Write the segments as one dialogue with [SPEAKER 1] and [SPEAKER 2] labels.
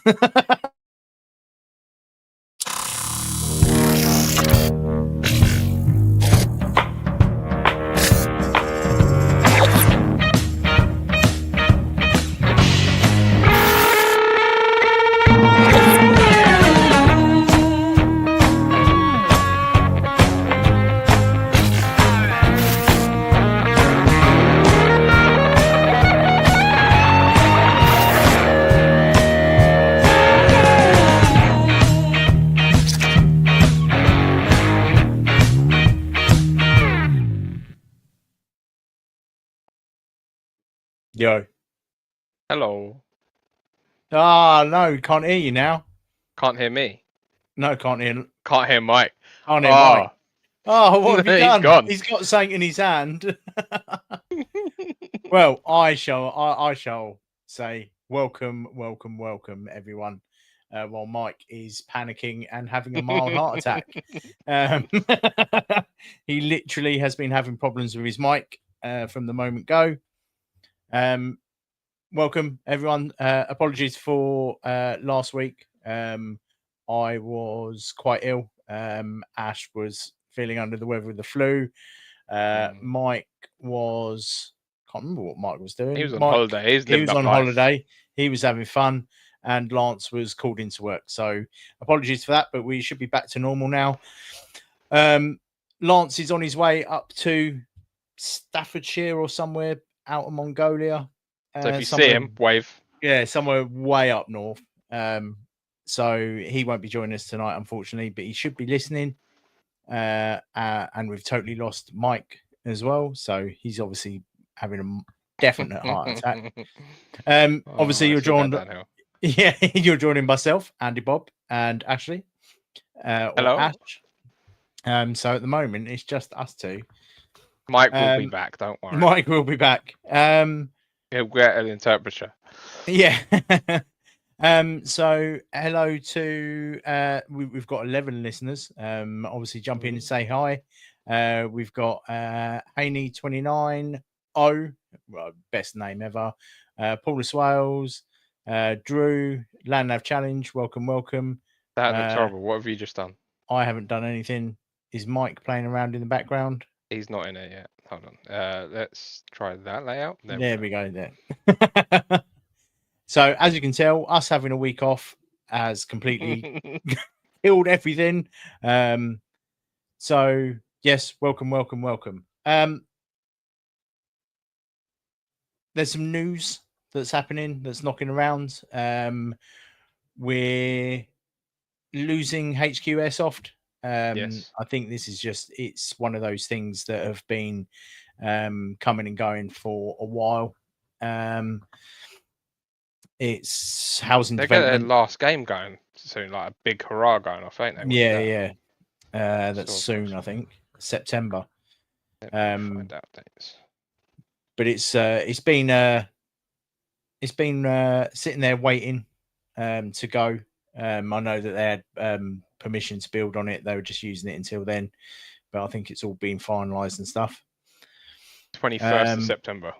[SPEAKER 1] Yo.
[SPEAKER 2] Hello.
[SPEAKER 1] Ah, no, can't hear you now.
[SPEAKER 2] Can't hear me.
[SPEAKER 1] No, can't hear.
[SPEAKER 2] Can't hear Mike.
[SPEAKER 1] Can't hear Mike. Oh, what have you done?
[SPEAKER 2] He's gone.
[SPEAKER 1] He's got something in his hand. Well, I shall say welcome, everyone. While Mike is panicking and having a mild heart attack. He literally has been having problems with his mic from the moment go. Welcome, everyone. Apologies for last week. I was quite ill. Ash was feeling under the weather with the flu. Mike was... can't remember what Mike was doing.
[SPEAKER 2] He was on holiday.
[SPEAKER 1] He was on holiday. He was having fun. And Lance was called into work. So apologies for that, but we should be back to normal now. Lance is on his way up to Staffordshire or somewhere out of Mongolia.
[SPEAKER 2] So if you see him, wave.
[SPEAKER 1] Yeah, somewhere way up north. So he won't be joining us tonight, unfortunately, but he should be listening. And we've totally lost Mike as well. So he's obviously having a definite heart attack. Obviously, you're joined. Yeah, you're joining myself, Andy, Bob, and Ashley.
[SPEAKER 2] Hello.
[SPEAKER 1] Ash. So at the moment, it's just us two.
[SPEAKER 2] Mike will be back. Don't worry.
[SPEAKER 1] Mike will be back.
[SPEAKER 2] He'll get an interpreter.
[SPEAKER 1] Yeah. So hello to we've got 11 listeners. Obviously jump in and say hi. We've got Haney29 O, well, best name ever. Paula Swales, Drew, Landnav Challenge, welcome.
[SPEAKER 2] That looks horrible. What have you just done?
[SPEAKER 1] I haven't done anything. Is Mike playing around in the background?
[SPEAKER 2] He's not in it yet. Hold on. Let's try that layout.
[SPEAKER 1] There we go. There. So as you can tell, us having a week off has completely killed everything. So yes, welcome. There's some news that's happening, that's knocking around. We're losing HQ Airsoft.
[SPEAKER 2] Yes.
[SPEAKER 1] I think this is it's one of those things that have been coming and going for a while. It's housing development.
[SPEAKER 2] They're getting their last game going soon, like a big hurrah going off, ain't they?
[SPEAKER 1] Yeah. That's soon, I think. September.
[SPEAKER 2] Find out dates.
[SPEAKER 1] But it's been sitting there waiting to go. I know that they had permission to build on it. They were just using it until then, but I think it's all been finalised and stuff.
[SPEAKER 2] 21st of September.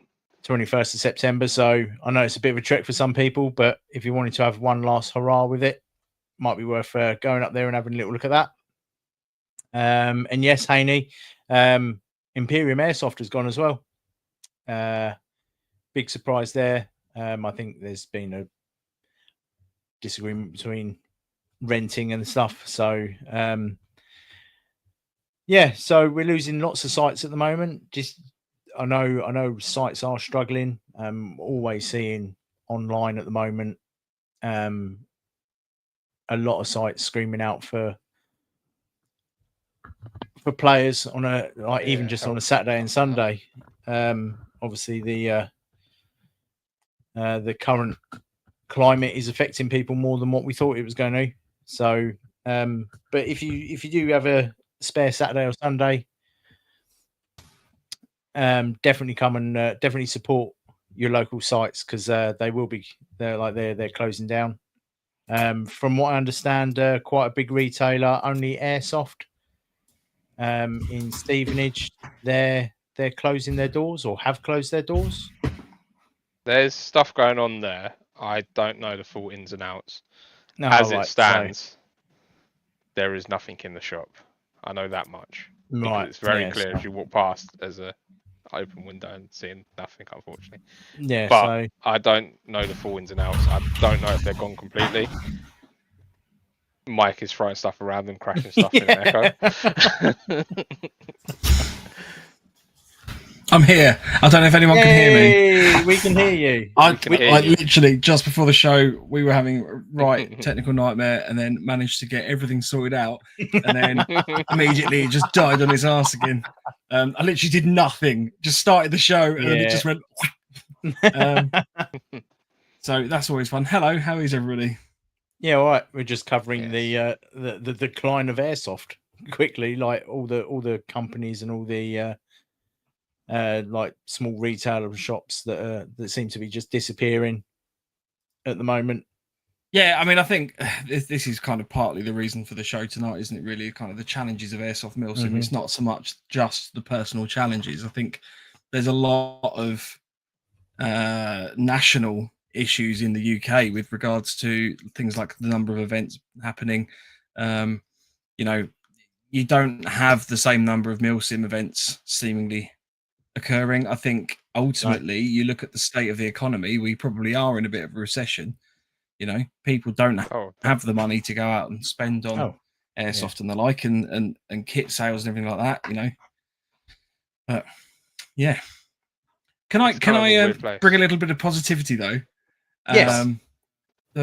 [SPEAKER 1] 21st of September. So I know it's a bit of a trek for some people, but if you wanted to have one last hurrah with it, might be worth going up there and having a little look at that. And yes, Haney, Imperium Airsoft has gone as well. Big surprise there. I think there's been a disagreement between renting and stuff. So so we're losing lots of sites at the moment. I know sites are struggling. Always seeing online at the moment a lot of sites screaming out for players on even just on a Saturday and Sunday. Obviously the current climate is affecting people more than what we thought it was going to. So but if you do have a spare Saturday or Sunday, definitely come and definitely support your local sites, because they're closing down. From what I understand, quite a big retailer, Only Airsoft, in Stevenage, they're closing their doors or have closed their doors.
[SPEAKER 2] There's stuff going on there. I don't know the full ins and outs.
[SPEAKER 1] No,
[SPEAKER 2] As
[SPEAKER 1] right,
[SPEAKER 2] it stands, there is nothing in the shop. I know that much. Because it's very clear if you walk past, there's a open window and seeing nothing, unfortunately.
[SPEAKER 1] Yeah,
[SPEAKER 2] But
[SPEAKER 1] so
[SPEAKER 2] I don't know the full ins and outs. I don't know if they're gone completely. Mike is throwing stuff around and crashing stuff in an echo.
[SPEAKER 3] I'm here. I don't know if anyone can hear me.
[SPEAKER 1] We can hear you.
[SPEAKER 3] Literally just before the show, we were having a technical nightmare, and then managed to get everything sorted out, and then immediately it just died on its ass again. I literally did nothing. Just started the show, and then it just went. So that's always fun. Hello, how is everybody?
[SPEAKER 1] Yeah, all right. We're just covering the decline of airsoft quickly, like all the companies and all the like small retailer shops that seem to be just disappearing at the moment.
[SPEAKER 3] Yeah, I mean, I think this is kind of partly the reason for the show tonight, isn't it? Really, kind of the challenges of Airsoft MilSim. It's not so much just the personal challenges. I think there's a lot of national issues in the UK with regards to things like the number of events happening. You know, you don't have the same number of MilSim events seemingly occurring. I think ultimately you look at the state of the economy, we probably are in a bit of a recession. You know, people don't have the money to go out and spend on airsoft and the like, and kit sales and everything like that, you know. But yeah. Can I bring a little bit of positivity though?
[SPEAKER 1] Yes.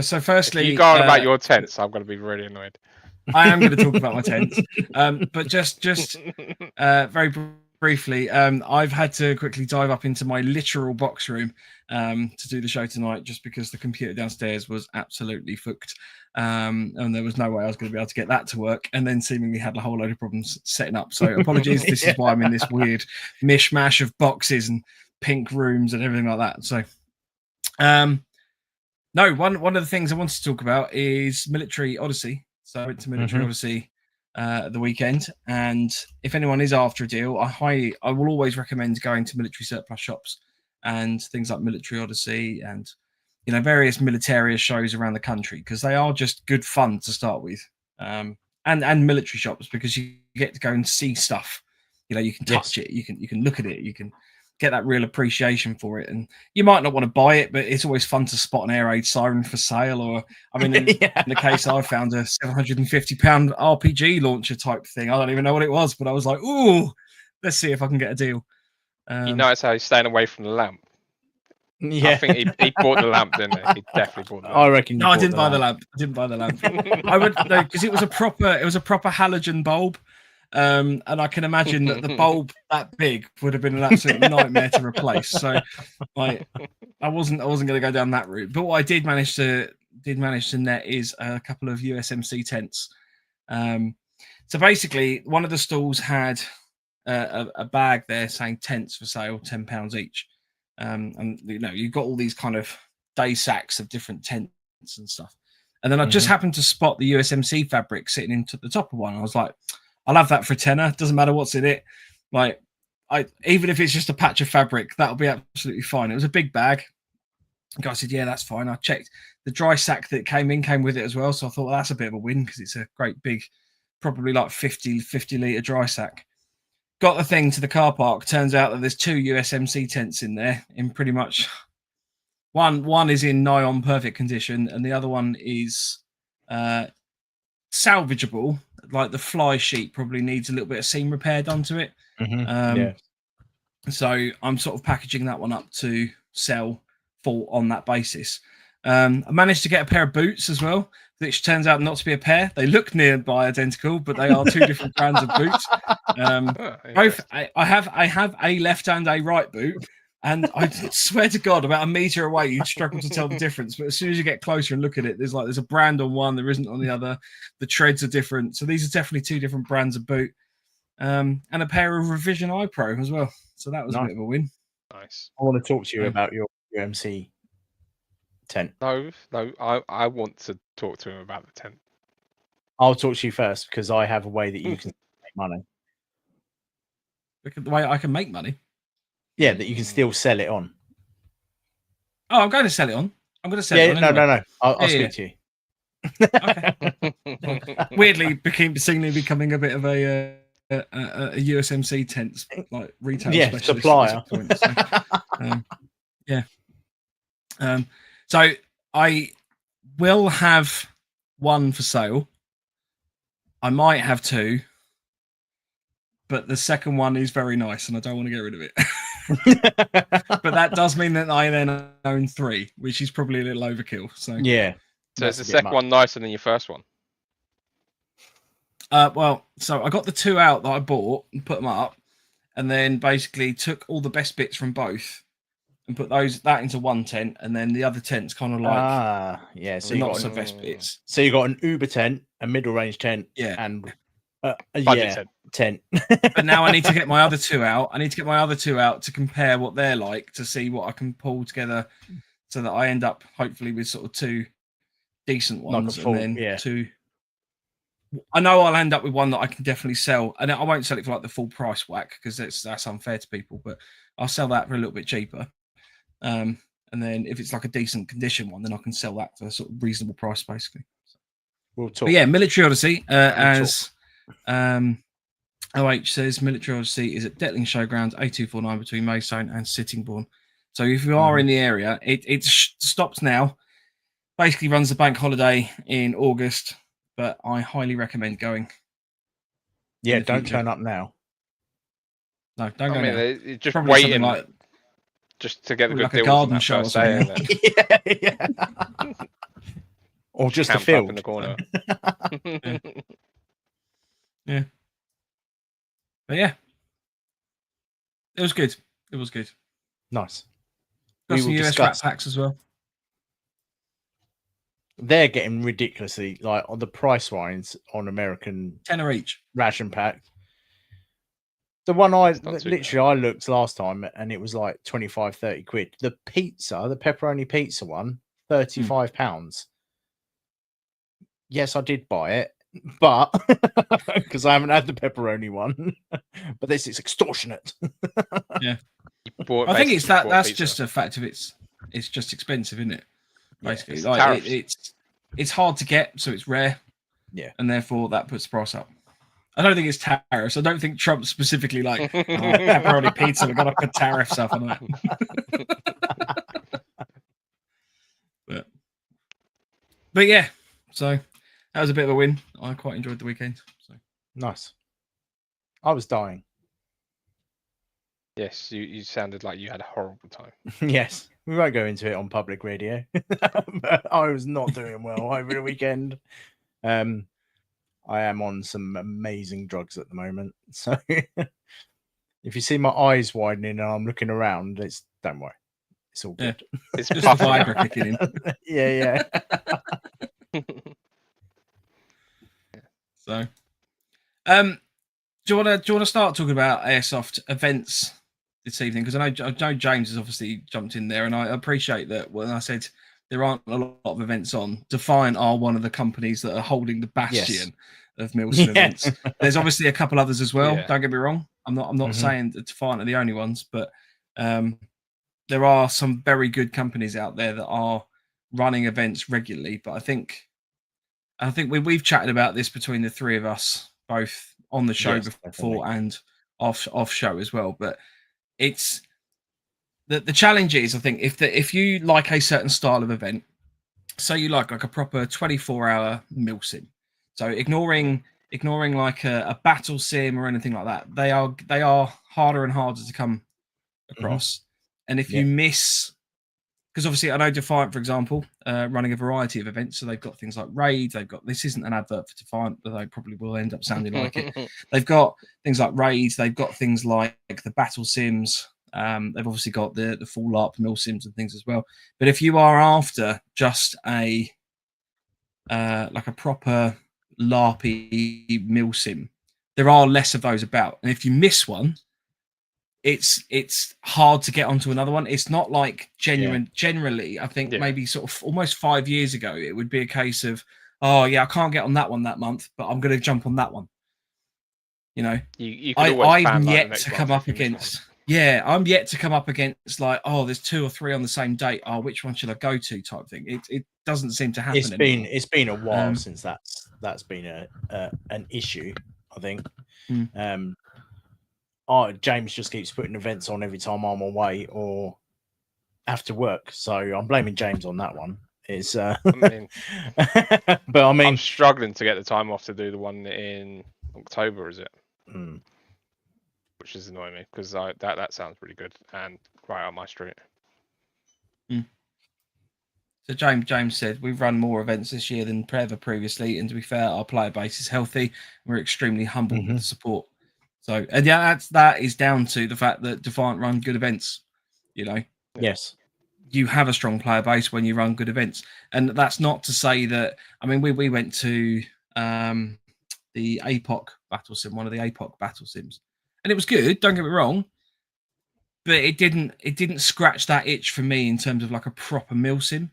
[SPEAKER 3] So firstly,
[SPEAKER 2] if you go on about your tents, I'm going to be really annoyed.
[SPEAKER 3] I am going to talk about my tents, but just very briefly, I've had to quickly dive up into my literal box room to do the show tonight, just because the computer downstairs was absolutely fucked, and there was no way I was going to be able to get that to work, and then seemingly had a whole load of problems setting up. So apologies. This is why I'm in this weird mishmash of boxes and pink rooms and everything like that. So, no, one of the things I wanted to talk about is Military Odyssey. So I went to Military Odyssey the weekend, and if anyone is after a deal, I will always recommend going to military surplus shops and things like Military Odyssey and, you know, various militaria shows around the country, because they are just good fun to start with, and military shops, because you get to go and see stuff. You know, you can touch it, you can look at it, you can get that real appreciation for it, and you might not want to buy it, but it's always fun to spot an air raid siren for sale, or I mean, in the case I found a £750 RPG launcher type thing. I don't even know what it was, but I was like, ooh, let's see if I can get a deal.
[SPEAKER 2] You notice how he's staying away from the lamp. I think he bought the lamp, didn't he? He definitely bought the lamp.
[SPEAKER 1] I reckon.
[SPEAKER 3] No, I didn't buy the lamp. I didn't buy the lamp. I would, no, because it was a proper halogen bulb. And I can imagine that the bulb that big would have been an absolute nightmare to replace. So I wasn't going to go down that route. But what I did manage to net is a couple of USMC tents. So basically, one of the stalls had a bag there saying tents for sale, £10 each. And you know, you've got all these kind of day sacks of different tents and stuff. And then I just happened to spot the USMC fabric sitting into the top of one. I was like, I'll have that for £10. Doesn't matter what's in it. Like, even if it's just a patch of fabric, that'll be absolutely fine. It was a big bag. The guy said, yeah, that's fine. I checked the dry sack that came with it as well. So I thought, well, that's a bit of a win, because it's a great big, probably like 50 litre dry sack. Got the thing to the car park. Turns out that there's 2 USMC tents in there, in pretty much one is in nigh on perfect condition, and the other one is salvageable. Like the fly sheet probably needs a little bit of seam repair done to it. So I'm sort of packaging that one up to sell for on that basis. I managed to get a pair of boots as well, which turns out not to be a pair. They look nearby identical, but they are 2 different brands of boots. Both I have a left and a right boot, and I swear to God, about a meter away, you'd struggle to tell the difference. But as soon as you get closer and look at it, there's a brand on one, there isn't on the other. The treads are different, so these are definitely 2 different brands of boot, and a pair of Revision iPro as well. So that was a bit of a win.
[SPEAKER 2] Nice.
[SPEAKER 1] I want to talk to you about your UMC tent.
[SPEAKER 2] No, I want to talk to him about the tent.
[SPEAKER 1] I'll talk to you first, because I have a way that you can make money.
[SPEAKER 3] The way I can make money?
[SPEAKER 1] Yeah, that you can still sell it on.
[SPEAKER 3] Oh, I'm going to sell it on. I'm going to send it.
[SPEAKER 1] No. I'll speak to you.
[SPEAKER 3] Okay. Weirdly, seemingly becoming a bit of a USMC tents like retail specialist
[SPEAKER 1] supplier.
[SPEAKER 3] At this point, so, so I will have one for sale. I might have two, but the second one is very nice, and I don't want to get rid of it. But that does mean that I then own three, which is probably a little overkill. So
[SPEAKER 1] yeah.
[SPEAKER 2] So is the second one nicer than your first one?
[SPEAKER 3] Well, so I got the two out that I bought and put them up, and then basically took all the best bits from both and put that into one tent, and then the other tent's kind of like
[SPEAKER 1] so
[SPEAKER 3] you got the best bits.
[SPEAKER 1] So you got an Uber tent, a middle range tent, and tent.
[SPEAKER 3] But now I need to get my other two out. I need to get my other two out to compare what they're like to see what I can pull together, so that I end up hopefully with sort of two decent ones, and then two. I know I'll end up with one that I can definitely sell, and I won't sell it for like the full price whack because that's unfair to people. But I'll sell that for a little bit cheaper. And then if it's like a decent condition one, then I can sell that for a sort of reasonable price, basically.
[SPEAKER 1] We'll talk.
[SPEAKER 3] But yeah, Military Odyssey, as OH says, Military Odyssey is at Detling Showgrounds, A249 between Maidstone and Sittingbourne. So if you are in the area, it stops now. Basically runs the bank holiday in August, but I highly recommend going.
[SPEAKER 1] Yeah, don't turn up now.
[SPEAKER 3] No, don't go now.
[SPEAKER 2] Just
[SPEAKER 3] probably
[SPEAKER 2] waiting,
[SPEAKER 3] like,
[SPEAKER 2] just to get the good
[SPEAKER 3] like
[SPEAKER 2] deals.
[SPEAKER 3] A garden show or something.
[SPEAKER 1] Yeah. Or just a field
[SPEAKER 2] in the corner.
[SPEAKER 3] Yeah. But yeah, it was good. It was good.
[SPEAKER 1] Nice.
[SPEAKER 3] Got some US rat packs as well.
[SPEAKER 1] They're getting ridiculously like on the price lines on American
[SPEAKER 3] $10 each
[SPEAKER 1] ration pack. The one I looked last time and it was like 25-30 quid. The pepperoni pizza one, £35. Yes, I did buy it, but because I haven't had the pepperoni one. But this is extortionate.
[SPEAKER 3] Yeah. I think it's that's just a fact of it's just expensive, isn't it? Basically,
[SPEAKER 2] it's
[SPEAKER 3] like it's hard to get, so it's rare.
[SPEAKER 1] Yeah,
[SPEAKER 3] and therefore that puts the price up. I don't think it's tariffs. I don't think Trump specifically like pepperoni pizza. We've got to put tariffs up on that. but yeah, so that was a bit of a win. I quite enjoyed the weekend. So
[SPEAKER 1] nice. I was dying.
[SPEAKER 2] Yes, you sounded like you had a horrible time.
[SPEAKER 1] Yes, we won't go into it on public radio. But I was not doing well over the weekend. I am on some amazing drugs at the moment. So if you see my eyes widening and I'm looking around, don't worry. It's all good.
[SPEAKER 3] Yeah. It's just a Viagra kicking in.
[SPEAKER 1] Yeah.
[SPEAKER 3] So, do you want to start talking about Airsoft events this evening? Because I know James has obviously jumped in there, and I appreciate that when I said there aren't a lot of events on, Defiant are one of the companies that are holding the bastion of MilSim events. There's obviously a couple others as well. Yeah. Don't get me wrong. I'm not saying that Defiant are the only ones, but there are some very good companies out there that are running events regularly. But I think we've chatted about this between the three of us, both on the show before and off show as well. But it's the challenge is, I think, if you like a certain style of event, so you like a proper 24-hour MilSim, so ignoring like a battle sim or anything like that, they are harder and harder to come across. And if you miss, because obviously I know Defiant, for example, running a variety of events, so they've got things like Raid. This isn't an advert for Defiant, but they probably will end up sounding like it. They've got things like Raid. They've got things like the battle sims. They've obviously got the full LARP MilSims and things as well. But if you are after just a proper LARPy MilSim, there are less of those about. And if you miss one, it's hard to get onto another one. It's not like generally, I think maybe sort of almost 5 years ago, it would be a case of, I can't get on that one that month, but I'm going to jump on that one. You know,
[SPEAKER 2] you
[SPEAKER 3] I've yet to come up against. Yeah, I'm yet to come up against like, oh, there's 2 or 3 on the same date. Oh, which one should I go to? Type thing. It doesn't seem to happen anymore.
[SPEAKER 1] It's been a while since that's been an issue, I think. James just keeps putting events on every time I'm away or after work, so I'm blaming James on that one. It's
[SPEAKER 2] I mean,
[SPEAKER 1] but I mean,
[SPEAKER 2] I'm struggling to get the time off to do the one in October, is it? Which is annoying me because that sounds pretty good and right up my street.
[SPEAKER 3] So James said we've run more events this year than ever previously, and to be fair, our player base is healthy. We're extremely humbled with the support. So, and yeah, that is down to the fact that Defiant run good events. You know,
[SPEAKER 1] yes,
[SPEAKER 3] you have a strong player base when you run good events, and that's not to say that. I mean, we went to the APOC battle sim, one of the APOC battle sims, and it was good. Don't get me wrong, but it didn't scratch that itch for me in terms of like a proper MilSim.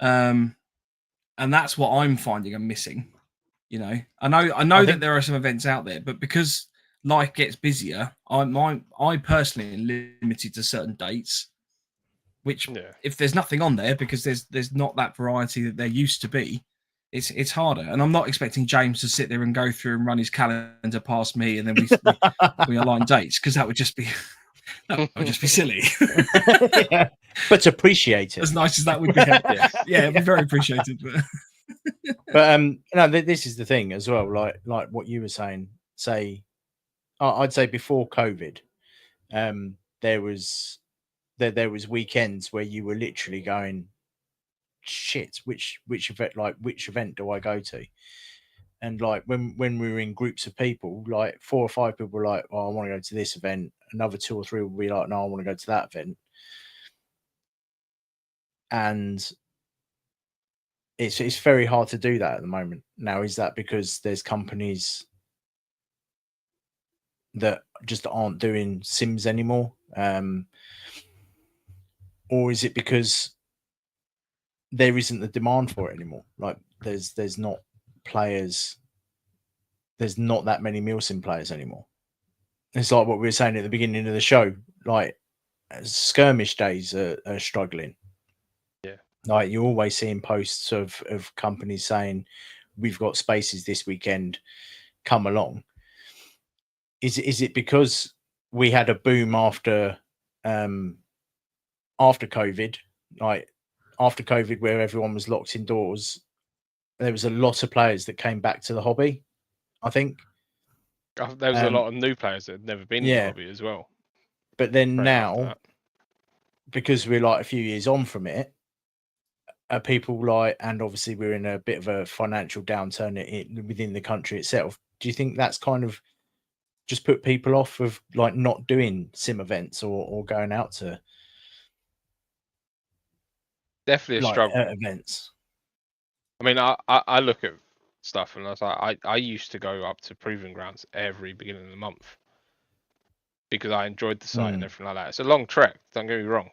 [SPEAKER 3] And that's what I'm finding I'm missing. You know, I know that there are some events out there, but because life gets busier, I personally am limited to certain dates. Which, if there's nothing on there, because there's not that variety that there used to be, it's harder. And I'm not expecting James to sit there and go through and run his calendar past me, and then we align dates, because that would just be silly.
[SPEAKER 1] Yeah. But appreciate it.
[SPEAKER 3] As nice as that would be. Yeah, it'd be very appreciated.
[SPEAKER 1] But no, this is the thing as well. Like what you were saying. I'd say before COVID, there was weekends where you were literally going, shit, which event do I go to? And like when we were in groups of people, like 4 or 5 people were like, oh, I want to go to this event. Another 2 or 3 will be like, no, I want to go to that event. And it's very hard to do that at the moment. Now, is that because there's companies that just aren't doing sims anymore? Or is it because there isn't the demand for it anymore? Like there's not players, there's not that many MilSim players anymore. It's like what we were saying at the beginning of the show, like skirmish days are struggling.
[SPEAKER 2] Yeah.
[SPEAKER 1] Like you're always seeing posts of companies saying, we've got spaces this weekend, come along. Is it because we had a boom after COVID, like after COVID, where everyone was locked indoors? There was a lot of players that came back to the hobby, I think.
[SPEAKER 2] There was a lot of new players that had never been in the hobby as well.
[SPEAKER 1] But then now, because we're like a few years on from it, people like, and obviously we're in a bit of a financial downturn within the country itself. Do you think that's kind of just put people off of like not doing sim events or going out to
[SPEAKER 2] definitely a struggle
[SPEAKER 1] events?
[SPEAKER 2] I mean, I look at stuff and I was like, I used to go up to Proving Grounds every beginning of the month because I enjoyed the site and everything like that. It's a long trek, don't get me wrong,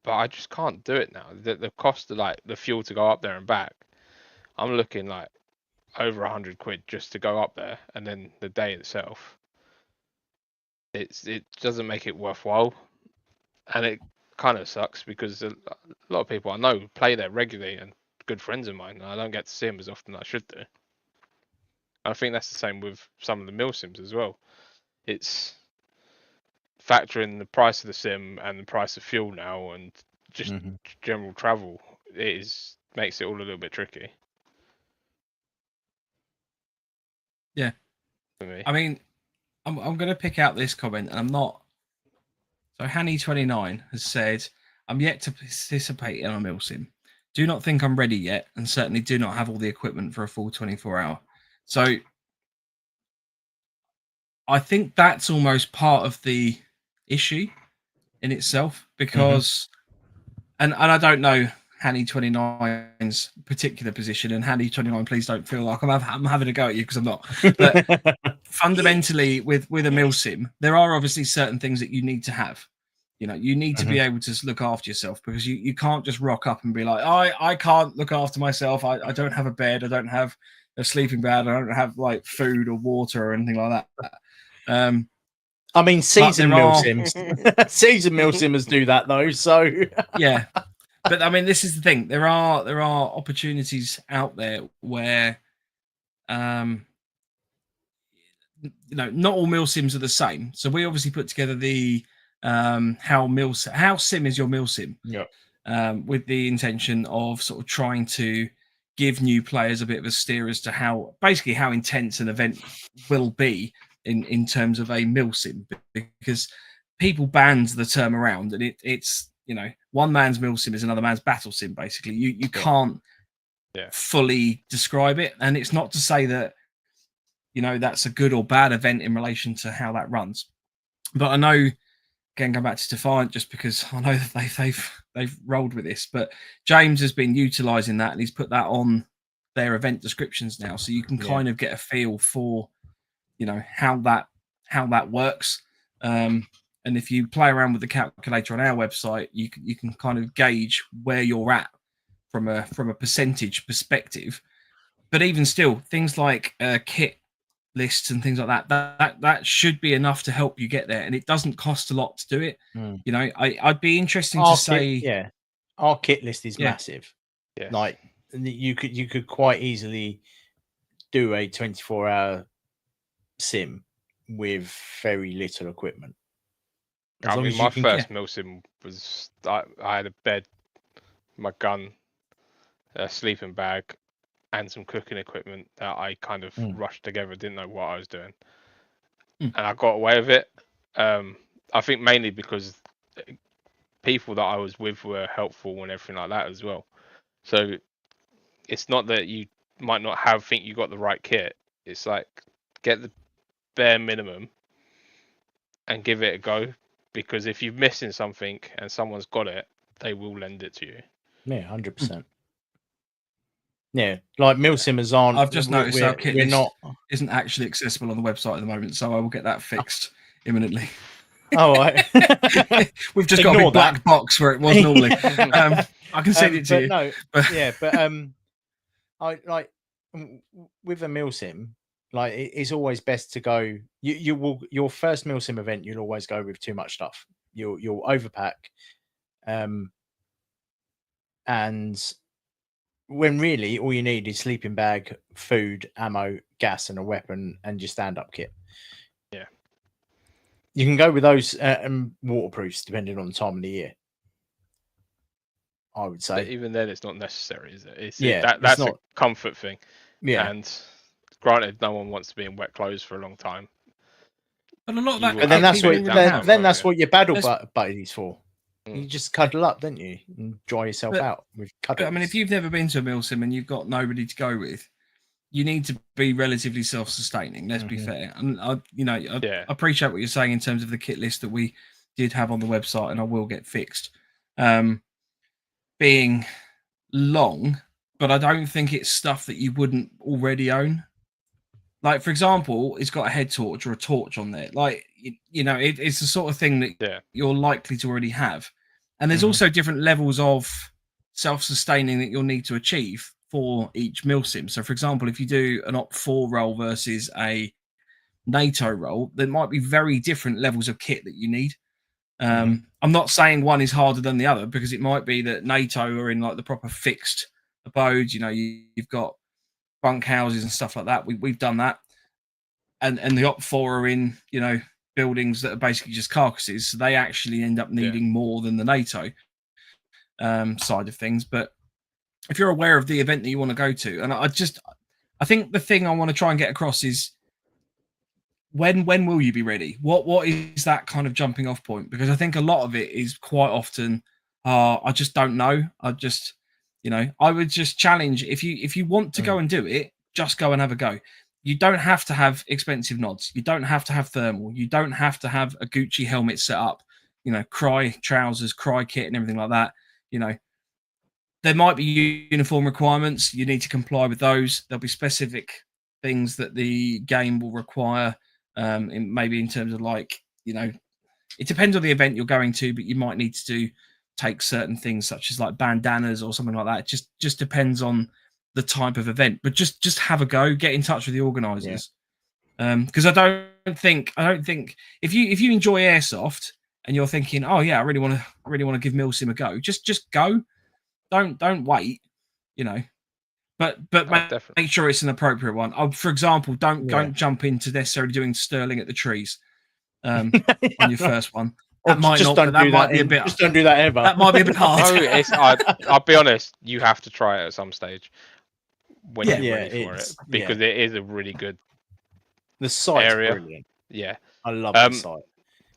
[SPEAKER 2] but I just can't do it now. The cost of like the fuel to go up there and back, I'm looking like over 100 quid just to go up there, and then the day itself, it doesn't make it worthwhile, and it kind of sucks because a lot of people I know play there regularly and good friends of mine, and I don't get to see them as often as I should do. I think that's the same with some of the MilSims as well. It's factoring the price of the sim and the price of fuel now, and just general travel. Makes it all a little bit tricky.
[SPEAKER 3] Yeah,
[SPEAKER 2] for me.
[SPEAKER 3] I mean, I'm going to pick out this comment, and I'm not. So Hanny29 has said, "I'm yet to participate in a MilSim. Do not think I'm ready yet, and certainly do not have all the equipment for a full 24-hour." So I think that's almost part of the issue in itself, because, and I don't know Hanny29's particular position, and Hanny29, please don't feel like I'm having a go at you, because I'm not. But fundamentally, with a MilSim, there are obviously certain things that you need to have. You know, you need to be able to look after yourself, because you can't just rock up and be like, I can't look after myself. I don't have a bed. I don't have a sleeping bag. I don't have like food or water or anything like that.
[SPEAKER 1] I mean, season
[SPEAKER 3] there are-
[SPEAKER 1] MilSims, season MilSimmers do that though. So
[SPEAKER 3] yeah, but I mean, this is the thing. There are opportunities out there where, not all MilSims are the same. So we obviously put together the how sim is your MilSim.
[SPEAKER 1] Yeah.
[SPEAKER 3] With the intention of sort of trying to give new players a bit of a steer as to how intense an event will be in terms of a MilSim, because people banned the term around, and it's one man's MilSim is another man's battle sim. Basically, you can't fully describe it, and it's not to say that that's a good or bad event in relation to how that runs. But I know, again, going back to Defiant, just because I know that they've rolled with this, but James has been utilising that, and he's put that on their event descriptions now, so you can kind of get a feel for how that works. And if you play around with the calculator on our website, you can kind of gauge where you're at from a percentage perspective. But even still, things like kit lists and things like that should be enough to help you get there, and it doesn't cost a lot to do it. I'd be interesting to say
[SPEAKER 1] our kit list is massive.
[SPEAKER 2] Yes.
[SPEAKER 1] Like you could quite easily do a 24-hour sim with very little equipment.
[SPEAKER 2] I mean, my first MilSim was I had a bed, my gun, a sleeping bag, and some cooking equipment that I kind of rushed together, didn't know what I was doing. And I got away with it. I think mainly because people that I was with were helpful and everything like that as well. So it's not that you might not think you got the right kit. It's like, get the bare minimum and give it a go. Because if you're missing something and someone's got it, they will lend it to you.
[SPEAKER 1] Yeah, 100%. Yeah, like MilSimmers aren't.
[SPEAKER 3] I've just noticed our kit list isn't actually accessible on the website at the moment, so I will get that fixed imminently.
[SPEAKER 1] Oh, right.
[SPEAKER 3] We've just got a big black box where it was normally. I can send it to you.
[SPEAKER 1] No, but I like with a MilSim, like it's always best to go. Your first MilSim event, you'll always go with too much stuff. You'll overpack, and when really all you need is sleeping bag, food, ammo, gas, and a weapon, and your stand-up kit.
[SPEAKER 2] Yeah,
[SPEAKER 1] you can go with those waterproofs depending on the time of the year. I would say,
[SPEAKER 2] but even then, it's not necessary, is it? That's a comfort thing.
[SPEAKER 1] Yeah,
[SPEAKER 2] and granted, no one wants to be in wet clothes for a long time.
[SPEAKER 3] But a lot of that,
[SPEAKER 1] but then that's what your battle buddy's for. You just cuddle up, don't you, and dry yourself out with cuddles.
[SPEAKER 3] I mean, if you've never been to a MilSim and you've got nobody to go with, you need to be relatively self-sustaining. Let's be fair. And I appreciate what you're saying in terms of the kit list that we did have on the website, and I will get fixed. Being long, but I don't think it's stuff that you wouldn't already own. Like, for example, it's got a head torch or a torch on there. Like, it's the sort of thing that you're likely to already have. And there's also different levels of self-sustaining that you'll need to achieve for each MilSim. So, for example, if you do an Op4 roll versus a NATO roll, there might be very different levels of kit that you need. I'm not saying one is harder than the other, because it might be that NATO are in like the proper fixed abodes. You've got bunk houses and stuff like that. We've done that, and the Op4 are in buildings that are basically just carcasses, so they actually end up needing more than the NATO side of things. But if you're aware of the event that you want to go to, and I think the thing I want to try and get across is when will you be ready? What is that kind of jumping off point? Because I think a lot of it is quite often I just don't know. I would just challenge, if you want to go and do it, just go and have a go. You don't have to have expensive nods. You don't have to have thermal. You don't have to have a Gucci helmet set up, Cry trousers, Cry kit and everything like that. There might be uniform requirements. You need to comply with those. There'll be specific things that the game will require, maybe in terms of it depends on the event you're going to, but you might need to take certain things such as like bandanas or something like that. It just depends on the type of event, but just have a go, get in touch with the organizers. Because I don't think if you enjoy airsoft and you're thinking, oh yeah, I really want to give MilSim a go, just go. Don't wait, you know. But make sure it's an appropriate one. For example, don't jump into necessarily doing Sterling at the trees on your first one. That might not. But that might be a bit.
[SPEAKER 1] Just don't do that ever.
[SPEAKER 3] That might be a bit hard.
[SPEAKER 2] No, I'll be honest. You have to try it at some stage when you're ready for it, because it is a really good.
[SPEAKER 1] The site's
[SPEAKER 2] area.
[SPEAKER 1] Brilliant.
[SPEAKER 2] Yeah,
[SPEAKER 1] I love the site.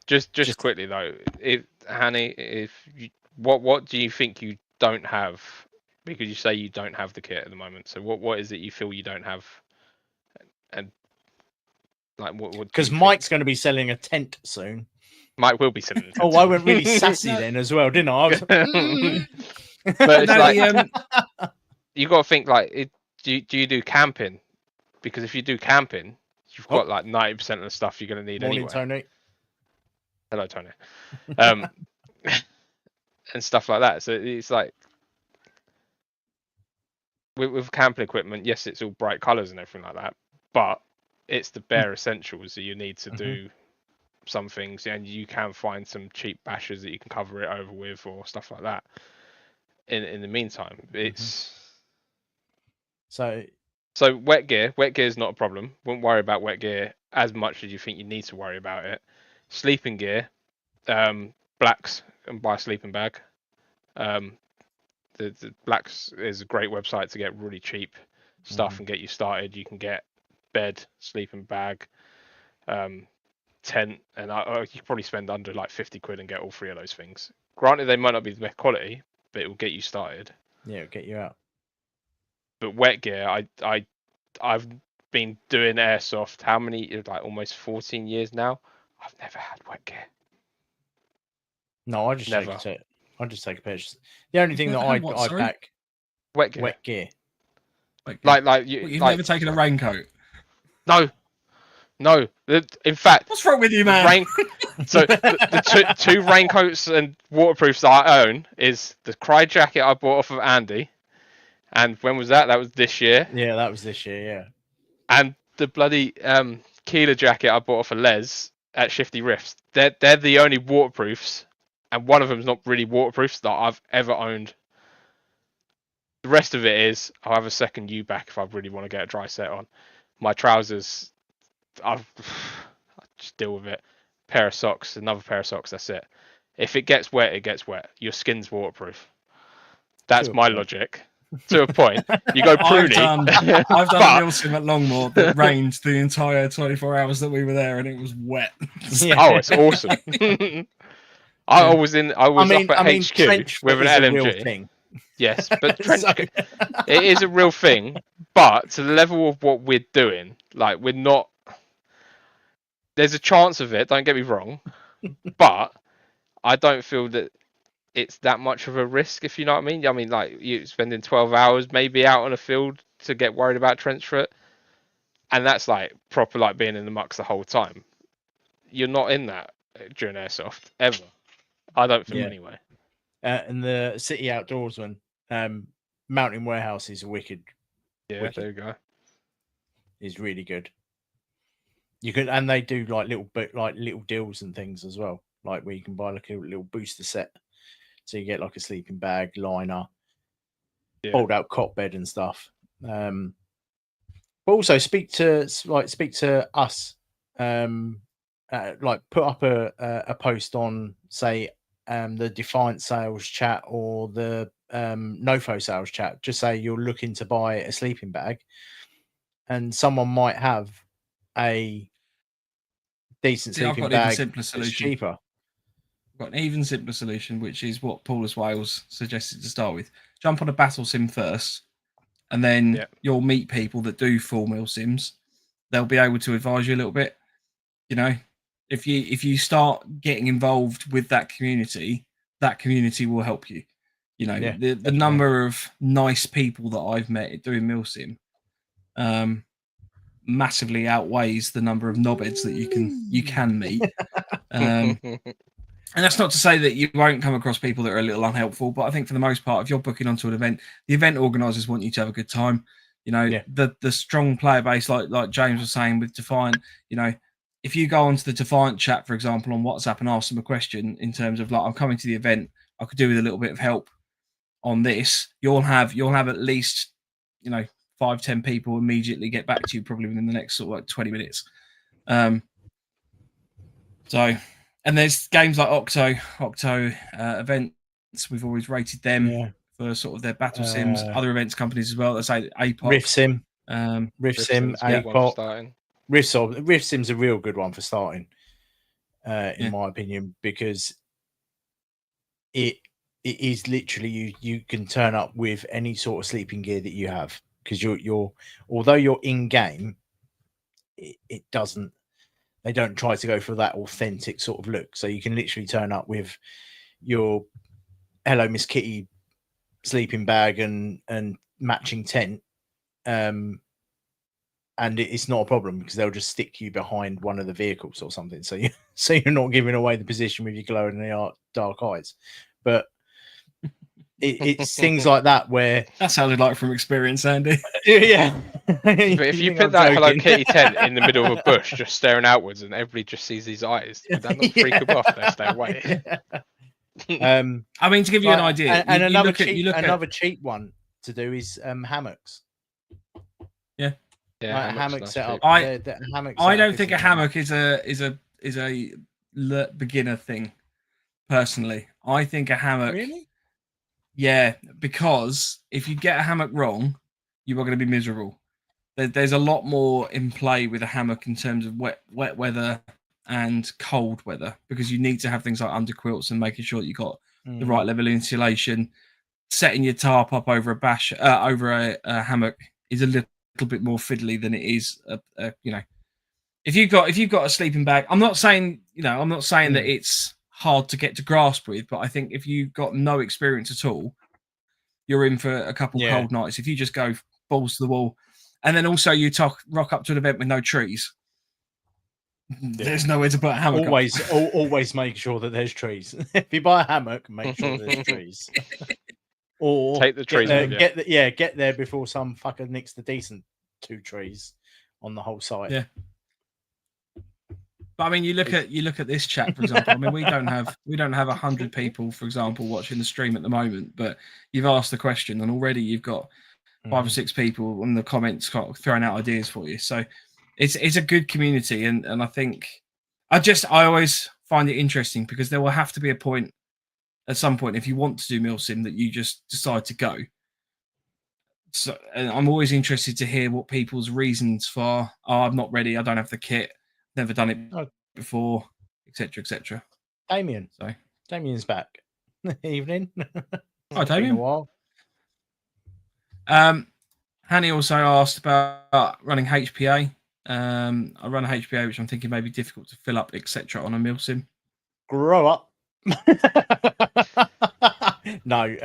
[SPEAKER 2] Just quickly though, Hanny, what do you think you don't have? Because you say you don't have the kit at the moment. So what is it you feel you don't have? And like what?
[SPEAKER 1] Because Mike's going to be selling a tent soon.
[SPEAKER 2] Mike will be selling a tent.
[SPEAKER 1] Oh, I went really sassy then as well, didn't I?
[SPEAKER 2] But it's like you got to think like, do you do camping? Because if you do camping, you've got like 90% of the stuff you're going to need anyway.
[SPEAKER 1] Tony.
[SPEAKER 2] Hello, Tony. And stuff like that. So it's like with camping equipment, yes, it's all bright colours and everything like that, but it's the bare essentials that you need to do some things, and you can find some cheap bashers that you can cover it over with or stuff like that. In the meantime, it's
[SPEAKER 1] so
[SPEAKER 2] wet gear. Wet gear is not a problem. Wouldn't worry about wet gear as much as you think you need to worry about it. Sleeping gear, Blacks, and buy a sleeping bag. The Blacks is a great website to get really cheap stuff and get you started. You can get bed, sleeping bag, tent, and you can probably spend under like 50 quid and get all three of those things. Granted, they might not be the best quality, but it will get you started.
[SPEAKER 1] Yeah, it'll get you out.
[SPEAKER 2] But wet gear, I've been doing airsoft how many, like almost 14 years now. I've never had wet gear.
[SPEAKER 1] No, I just take a picture. The only thing that I pack
[SPEAKER 2] wet gear.
[SPEAKER 1] Wet gear.
[SPEAKER 2] Like
[SPEAKER 3] you've never taken a raincoat?
[SPEAKER 2] No. In fact,
[SPEAKER 3] what's wrong with you, man?
[SPEAKER 2] So the two raincoats and waterproofs that I own is the Cry jacket I bought off of Andy, and when was that? That was this year.
[SPEAKER 1] Yeah, that was this year. Yeah.
[SPEAKER 2] And the bloody Keeler jacket I bought off of Les at Shifty Rifts. They're the only waterproofs, and one of them's not really waterproofs that I've ever owned. The rest of it is I'll have a second U back if I really want to get a dry set on. My trousers, I just deal with it. Pair of socks, another pair of socks. That's it. If it gets wet, it gets wet. Your skin's waterproof. That's my logic. To a point. You go pruny.
[SPEAKER 3] I've done MilSim at Longmoor that rained the entire 24 hours that we were there, and it was wet.
[SPEAKER 2] Oh, it's awesome. I was up at HQ with an LMG. Yes, but trench it is a real thing. But to the level of what we're doing, like we're not. There's a chance of it. Don't get me wrong, but I don't feel that it's that much of a risk, if you know what I mean. I mean, like you spending 12 hours maybe out on a field to get worried about trench foot, and that's like proper like being in the mucks the whole time. You're not in that during airsoft ever. I don't feel anyway.
[SPEAKER 1] And the city outdoors one, Mountain Warehouse is wicked.
[SPEAKER 2] Yeah,
[SPEAKER 1] wicked.
[SPEAKER 2] There you go.
[SPEAKER 1] Is really good. You can, and they do like little deals and things as well, like where you can buy like a little booster set. So you get like a sleeping bag, liner, fold out cot bed and stuff. But also speak to us. Like put up a post on, say, the Defiant sales chat or the NoFo sales chat. Just say you're looking to buy a sleeping bag, and someone might have a decent sleeping bag that's cheaper.
[SPEAKER 3] Got an even simpler solution, which is what Paulus Wales suggested to start with. Jump on a battle sim first, and then you'll meet people that do full MilSims. They'll be able to advise you a little bit. You know, if you start getting involved with that community will help you. You know, the number of nice people that I've met doing MilSim massively outweighs the number of knobheads that you can meet. And that's not to say that you won't come across people that are a little unhelpful, but I think for the most part, if you're booking onto an event, the event organisers want you to have a good time. You know,
[SPEAKER 1] Yeah.
[SPEAKER 3] the strong player base, like James was saying with Defiant, you know, if you go onto the Defiant chat, for example, on WhatsApp and ask them a question in terms of like, I'm coming to the event, I could do with a little bit of help on this, you'll have at least, you know, 5-10 people immediately get back to you probably within the next sort of like 20 minutes. So, and there's games like Octo events. We've always rated them for sort of their battle sims. Other events companies as well. Let's say APOC,
[SPEAKER 1] Rift Sim,
[SPEAKER 2] Rift Sim's a good one for starting.
[SPEAKER 1] Rift Sim's a real good one for starting, in my opinion, because it is literally you can turn up with any sort of sleeping gear that you have, because you're although you're in game, it doesn't. They don't try to go for that authentic sort of look. So you can literally turn up with your Hello Miss Kitty sleeping bag and matching tent, and it's not a problem because they'll just stick you behind one of the vehicles or something. So you're not giving away the position with your glow in the dark eyes. But it's things like that where
[SPEAKER 3] that sounded like from experience, Andy.
[SPEAKER 1] Yeah.
[SPEAKER 2] But if you put that Hello Kitty tent in the middle of a bush, just staring outwards, and everybody just sees these eyes, would that not freak them off? They stay away.
[SPEAKER 3] I mean, to give you an idea,
[SPEAKER 1] and another cheap one to do is hammocks.
[SPEAKER 3] Yeah,
[SPEAKER 1] like hammock setup.
[SPEAKER 3] I don't think a hammock is a beginner thing. Personally, I think a hammock.
[SPEAKER 1] Really?
[SPEAKER 3] Yeah, because if you get a hammock wrong, you are going to be miserable. There's a lot more in play with a hammock in terms of wet weather and cold weather, because you need to have things like underquilts and making sure that you got the right level of insulation. Setting your tarp up over a hammock is a little bit more fiddly than it is you know, if you've got a sleeping bag. I'm not saying that it's hard to get to grasp with, but I think if you've got no experience at all, you're in for a couple cold nights. If you just go balls to the wall, and then also you rock up to an event with no trees, there's nowhere to put a hammock.
[SPEAKER 1] Always make sure that there's trees. If you buy a hammock, make sure there's trees. Or
[SPEAKER 2] take the trees.
[SPEAKER 1] Get there before some fucker nicks the decent 2 trees on the whole site.
[SPEAKER 3] Yeah. But I mean, you look at this chat, for example. I mean, we don't have 100 people, for example, watching the stream at the moment. But you've asked the question, and already you've got 5 or 6 people in the comments throwing out ideas for you. So it's a good community, and I think I always find it interesting, because there will have to be a point at some point, if you want to do MilSim, that you just decide to go. So, and I'm always interested to hear what people's reasons for. Oh, I'm not ready. I don't have the kit. Never done it before, etc., etc.
[SPEAKER 1] Damien.
[SPEAKER 3] So
[SPEAKER 1] Damien's back. Evening.
[SPEAKER 3] Hi, Damien.
[SPEAKER 1] Been a while.
[SPEAKER 3] Hanny also asked about running HPA. I run a HPA, which I'm thinking may be difficult to fill up, etc., on a MilSim.
[SPEAKER 1] Grow up. No.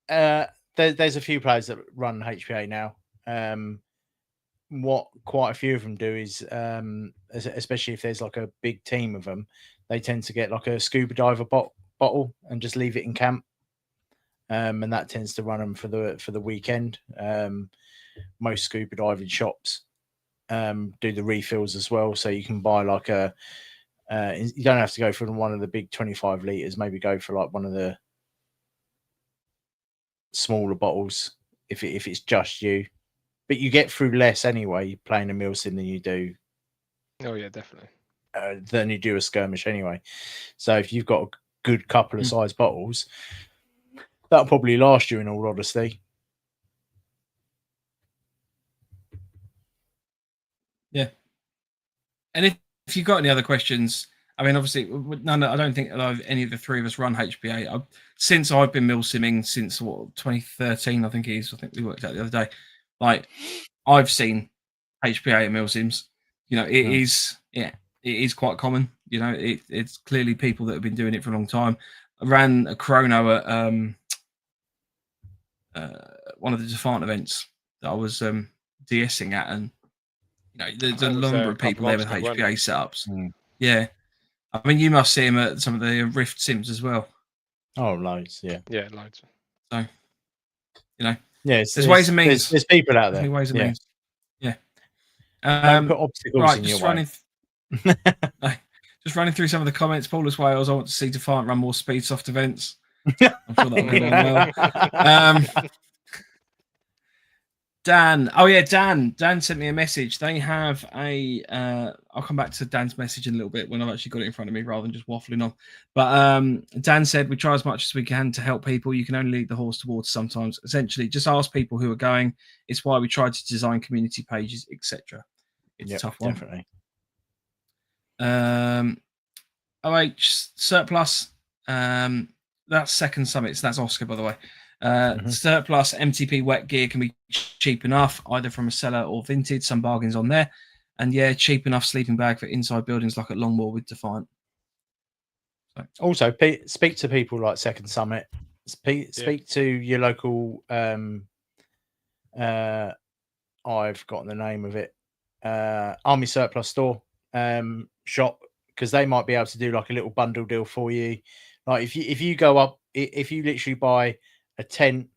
[SPEAKER 1] There's a few players that run HPA now. What quite a few of them do is, especially if there's like a big team of them, they tend to get like a scuba diver bottle and just leave it in camp, and that tends to run them for the weekend. Most scuba diving shops do the refills as well, so you can buy like you don't have to go for one of the big 25 liters. Maybe go for like one of the smaller bottles if it's just you. But you get through less anyway playing a MilSim than you do.
[SPEAKER 2] Oh yeah, definitely.
[SPEAKER 1] Than you do a skirmish anyway. So if you've got a good couple of size bottles, that'll probably last you, in all honesty.
[SPEAKER 3] Yeah. And if you've got any other questions, I mean, obviously, I don't think any of the 3 of us run HPA. Since I've been MilSimming since 2013, I think it is. I think we worked out the other day. Like, I've seen HPA at MilSims. You know, it is quite common. You know, it's clearly people that have been doing it for a long time. I ran a chrono at one of the Defiant events that I was DSing at, and you know, there's a number of people there with HPA setups. Yeah, I mean, you must see them at some of the Rift sims as well.
[SPEAKER 1] Oh, loads, yeah,
[SPEAKER 2] loads.
[SPEAKER 3] So, you know,
[SPEAKER 1] Yeah,
[SPEAKER 3] there's ways and means.
[SPEAKER 1] There's people out there.
[SPEAKER 3] Definitely ways and means. Yeah.
[SPEAKER 1] Don't put obstacles
[SPEAKER 3] right,
[SPEAKER 1] in your
[SPEAKER 3] way. Just running through some of the comments. Paulus Wales, I want to see Defiant run more speed soft events. I'm sure that'll go down well. Dan. Oh yeah, Dan sent me a message. They have a I'll come back to Dan's message in a little bit when I've actually got it in front of me rather than just waffling on. But Dan said we try as much as we can to help people. You can only lead the horse to water sometimes. Essentially, just ask people who are going. It's why we try to design community pages, etc. It's a tough one.
[SPEAKER 1] Definitely.
[SPEAKER 3] OH surplus. That's second summit. So that's Oscar, by the way. Surplus MTP wet gear can be cheap enough, either from a seller or vintage. Some bargains on there, and yeah, cheap enough sleeping bag for inside buildings like at Longmoor with Defiant. So.
[SPEAKER 1] Also, speak to people like Second Summit. Speak to your local. I've forgotten the name of it. Army Surplus store shop, because they might be able to do like a little bundle deal for you. Like if you go up, if you literally buy a tent,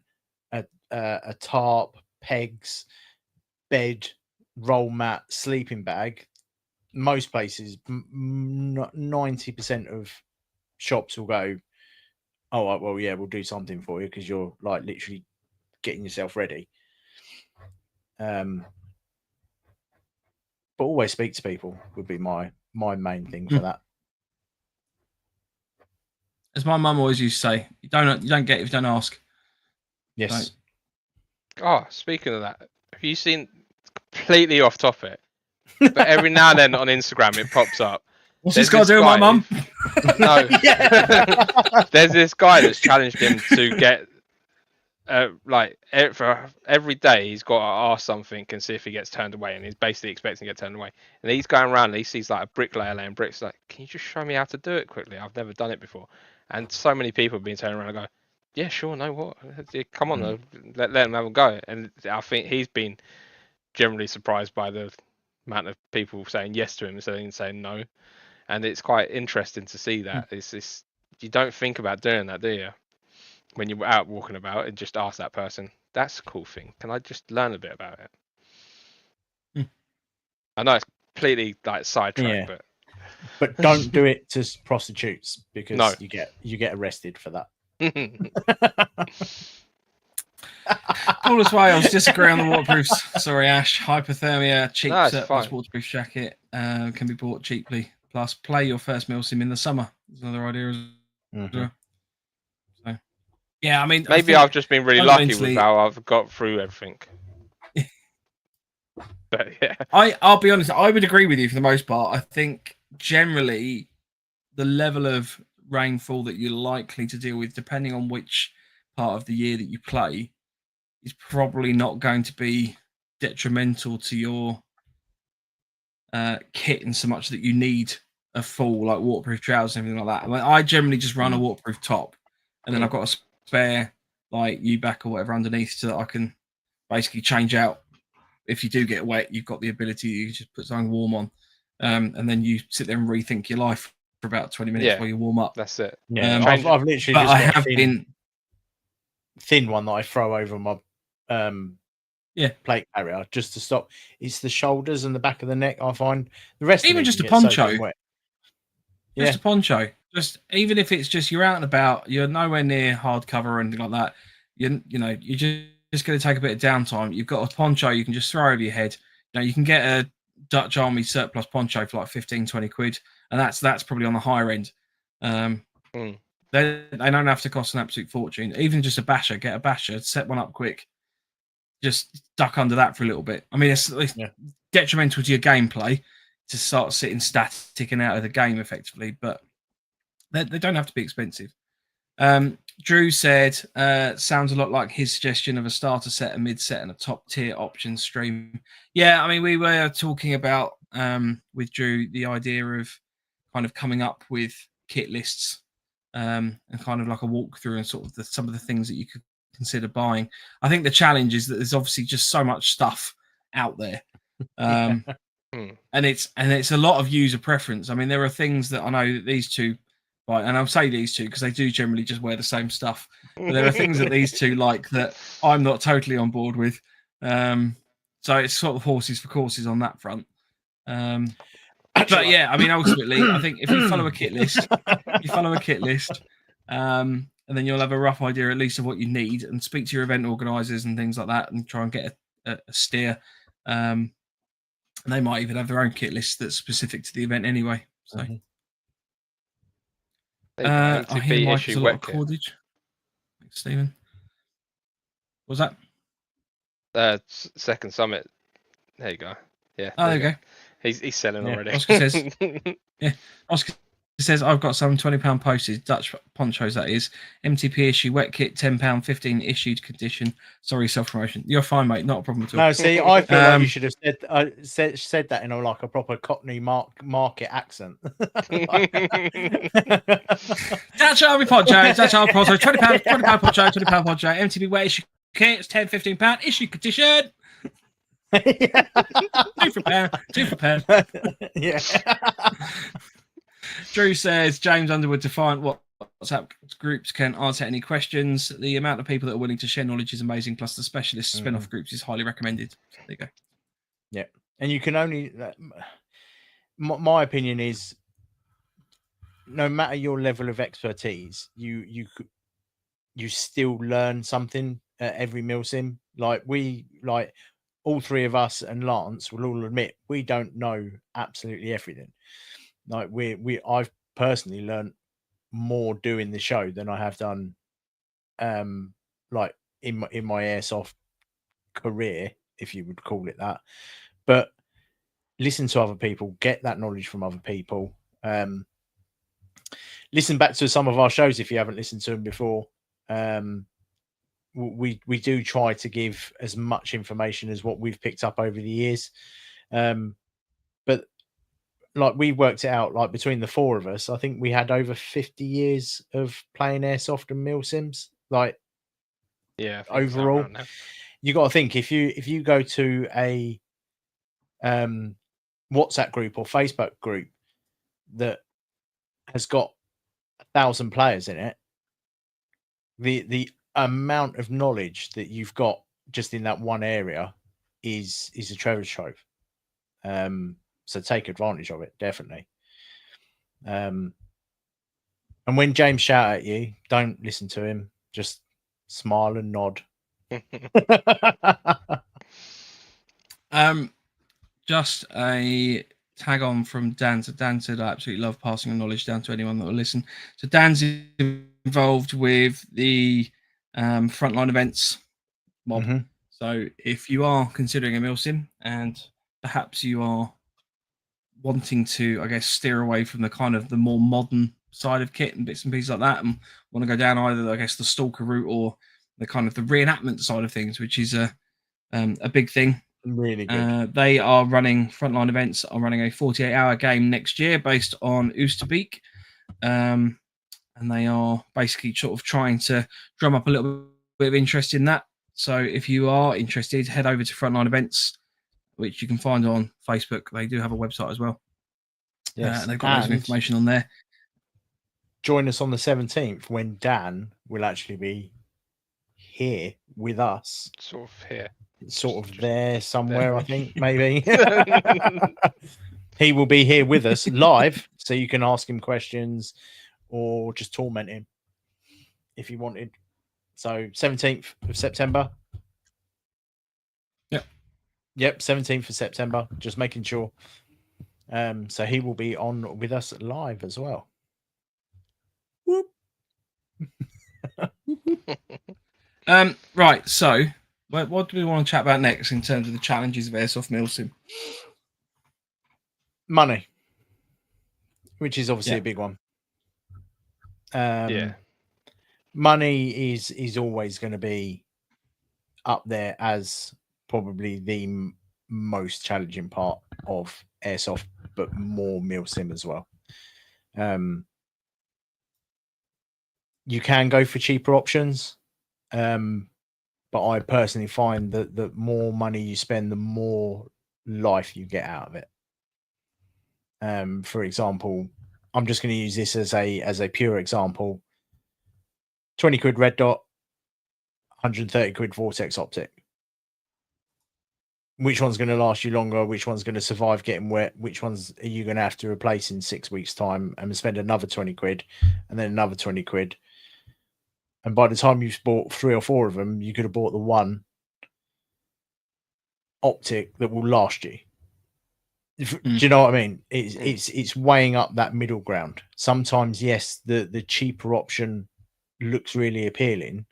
[SPEAKER 1] a tarp, pegs, bed, roll mat, sleeping bag, most places, 90% of shops will go, oh well, yeah, we'll do something for you because you're like literally getting yourself ready. But always speak to people would be my main thing for that.
[SPEAKER 3] As my mum always used to say, you don't get it if you don't ask.
[SPEAKER 1] Yes.
[SPEAKER 2] Oh, speaking of that, have you seen, completely off topic, but every now and then on Instagram it pops up.
[SPEAKER 3] What's this got to do with my mum?
[SPEAKER 2] No. There's this guy that's challenged him to get, like, for every day he's got to ask something and see if he gets turned away, and he's basically expecting to get turned away. And he's going around and he sees like a bricklayer laying bricks, like, can you just show me how to do it quickly? I've never done it before. And so many people have been turning around and go, yeah, sure, no, what? Come on, let them have a go. And I think he's been generally surprised by the amount of people saying yes to him instead of saying no. And it's quite interesting to see that. It's you don't think about doing that, do you? When you're out walking about and just ask that person, that's a cool thing. Can I just learn a bit about it? I know it's completely like sidetracked,
[SPEAKER 1] but don't do it to prostitutes because you get arrested for that.
[SPEAKER 3] Paulus Wales, disagree on the waterproofs. Sorry, Ash. Hypothermia, cheap surplus waterproof jacket can be bought cheaply. Plus, play your first MilSim in the summer. That's another idea as well. So, yeah, I mean,
[SPEAKER 2] maybe I've just been really lucky with how I've got through everything. But yeah,
[SPEAKER 3] I'll be honest. I would agree with you for the most part. I think generally the level of rainfall that you're likely to deal with, depending on which part of the year that you play, is probably not going to be detrimental to your kit in so much that you need a full like waterproof trousers and everything like that. I mean, I generally just run a waterproof top, and then I've got a spare like U-back or whatever underneath so that I can basically change out. If you do get wet, you've got the ability, you just put something warm on, and then you sit there and rethink your life for about 20 minutes while you warm up.
[SPEAKER 2] That's it.
[SPEAKER 1] Yeah, I've literally just got a thin one that I throw over my plate carrier just to stop. It's the shoulders and the back of the neck. I find the rest
[SPEAKER 3] even
[SPEAKER 1] of
[SPEAKER 3] just a poncho. Just a poncho. Just even if it's just you're out and about, you're nowhere near hardcover or anything like that. You're just going to take a bit of downtime. You've got a poncho you can just throw over your head. You know, you can get a Dutch Army surplus poncho for like 15-20 quid, and that's probably on the higher end. They don't have to cost an absolute fortune. Even just a basher, get a basher, set one up quick, just duck under that for a little bit. I mean, it's detrimental to your gameplay to start sitting static and out of the game effectively, but they don't have to be expensive. Drew said, sounds a lot like his suggestion of a starter set, a mid set, and a top tier option stream. Yeah, I mean, we were talking about with Drew the idea of kind of coming up with kit lists and kind of like a walkthrough and sort of some of the things that you could consider buying. I think the challenge is that there's obviously just so much stuff out there. And it's a lot of user preference. I mean, there are things that I know that these two right? And I'll say these two because they do generally just wear the same stuff. But there are things that these two like that I'm not totally on board with. So it's sort of horses for courses on that front. But yeah, I mean, ultimately, I think if you follow a kit list, and then you'll have a rough idea at least of what you need, and speak to your event organisers and things like that, and try and get a steer. And they might even have their own kit list that's specific to the event anyway. So, I hear Mike has a lot of cordage. Thanks, Stephen. What was
[SPEAKER 2] that? Second Summit. There you go. Yeah.
[SPEAKER 3] Oh, there you go.
[SPEAKER 2] He's selling already.
[SPEAKER 3] Oscar says, Oscar says, I've got some £20 postage, Dutch ponchos, that is. MTP issue, wet kit, £10, 15 issued condition. Sorry, self-promotion. You're fine, mate. Not a problem at all.
[SPEAKER 1] No, see, I feel like you should have said that in a like a proper Cockney market accent.
[SPEAKER 3] Dutch Army poncho, Dutch Army poncho, £20 poncho, £20 poncho, MTP wet issue kit, it's £10, £15, issued condition.
[SPEAKER 1] Yeah.
[SPEAKER 3] Two for pound.
[SPEAKER 1] Yeah.
[SPEAKER 3] Drew says James Underwood defiant WhatsApp groups can answer any questions. The amount of people that are willing to share knowledge is amazing. Plus, the specialist spin-off groups is highly recommended. So there you go.
[SPEAKER 1] Yeah, and you can only. My opinion is, no matter your level of expertise, you still learn something at every MilSim. Like all three of us and Lance will all admit we don't know absolutely everything. Like I've personally learned more doing the show than I have done, like in my airsoft career, if you would call it that. But listen to other people, get that knowledge from other people. Listen back to some of our shows if you haven't listened to them before. We do try to give as much information as what we've picked up over the years. But like we worked it out, like between the four of us, I think we had over 50 years of playing airsoft and MilSims. Like,
[SPEAKER 2] yeah,
[SPEAKER 1] overall, you got to think if you go to a WhatsApp group or Facebook group that has got 1,000 players in it, the amount of knowledge that you've got just in that one area is a treasure trove. So take advantage of it, definitely. And when James shout at you, don't listen to him. Just smile and nod.
[SPEAKER 3] Just a tag on from Dan. So Dan said, I absolutely love passing on knowledge down to anyone that will listen. So Dan's involved with the frontline events mob. So if you are considering a MilSim and perhaps you are wanting to, I guess, steer away from the kind of the more modern side of kit and bits and pieces like that, and want to go down either, I guess, the stalker route or the kind of the reenactment side of things, which is a big thing.
[SPEAKER 1] Really good.
[SPEAKER 3] They are running frontline events. Are running a 48-hour game next year based on Oosterbeek, and they are basically sort of trying to drum up a little bit of interest in that. So if you are interested, head over to Frontline Events, which you can find on Facebook. They do have a website as well.
[SPEAKER 1] Yes,
[SPEAKER 3] and they've got loads of information on there.
[SPEAKER 1] Join us on the 17th when Dan will actually be here with us.
[SPEAKER 2] Sort of here.
[SPEAKER 1] Sort of there somewhere, I think, maybe. He will be here with us live, so you can ask him questions or just torment him if you wanted. So 17th of September. Yep, 17th of September. Just making sure. So he will be on with us live as well. Whoop.
[SPEAKER 3] Right, so what do we want to chat about next in terms of the challenges of Airsoft MilSim?
[SPEAKER 1] Money, which is obviously a big one. Money is always going to be up there as probably the most challenging part of Airsoft, but more MilSim as well. You can go for cheaper options, but I personally find that the more money you spend, the more life you get out of it. For example, I'm just going to use this as a pure example. 20 quid red dot, 130 quid vortex optic. Which one's going to last you longer? Which one's going to survive getting wet? Which ones are you going to have to replace in 6 weeks' time and spend another 20 quid and then another 20 quid? And by the time you've bought 3 or 4 of them, you could have bought the one optic that will last you. Do you know what I mean? It's weighing up that middle ground. Sometimes, yes, the cheaper option looks really appealing,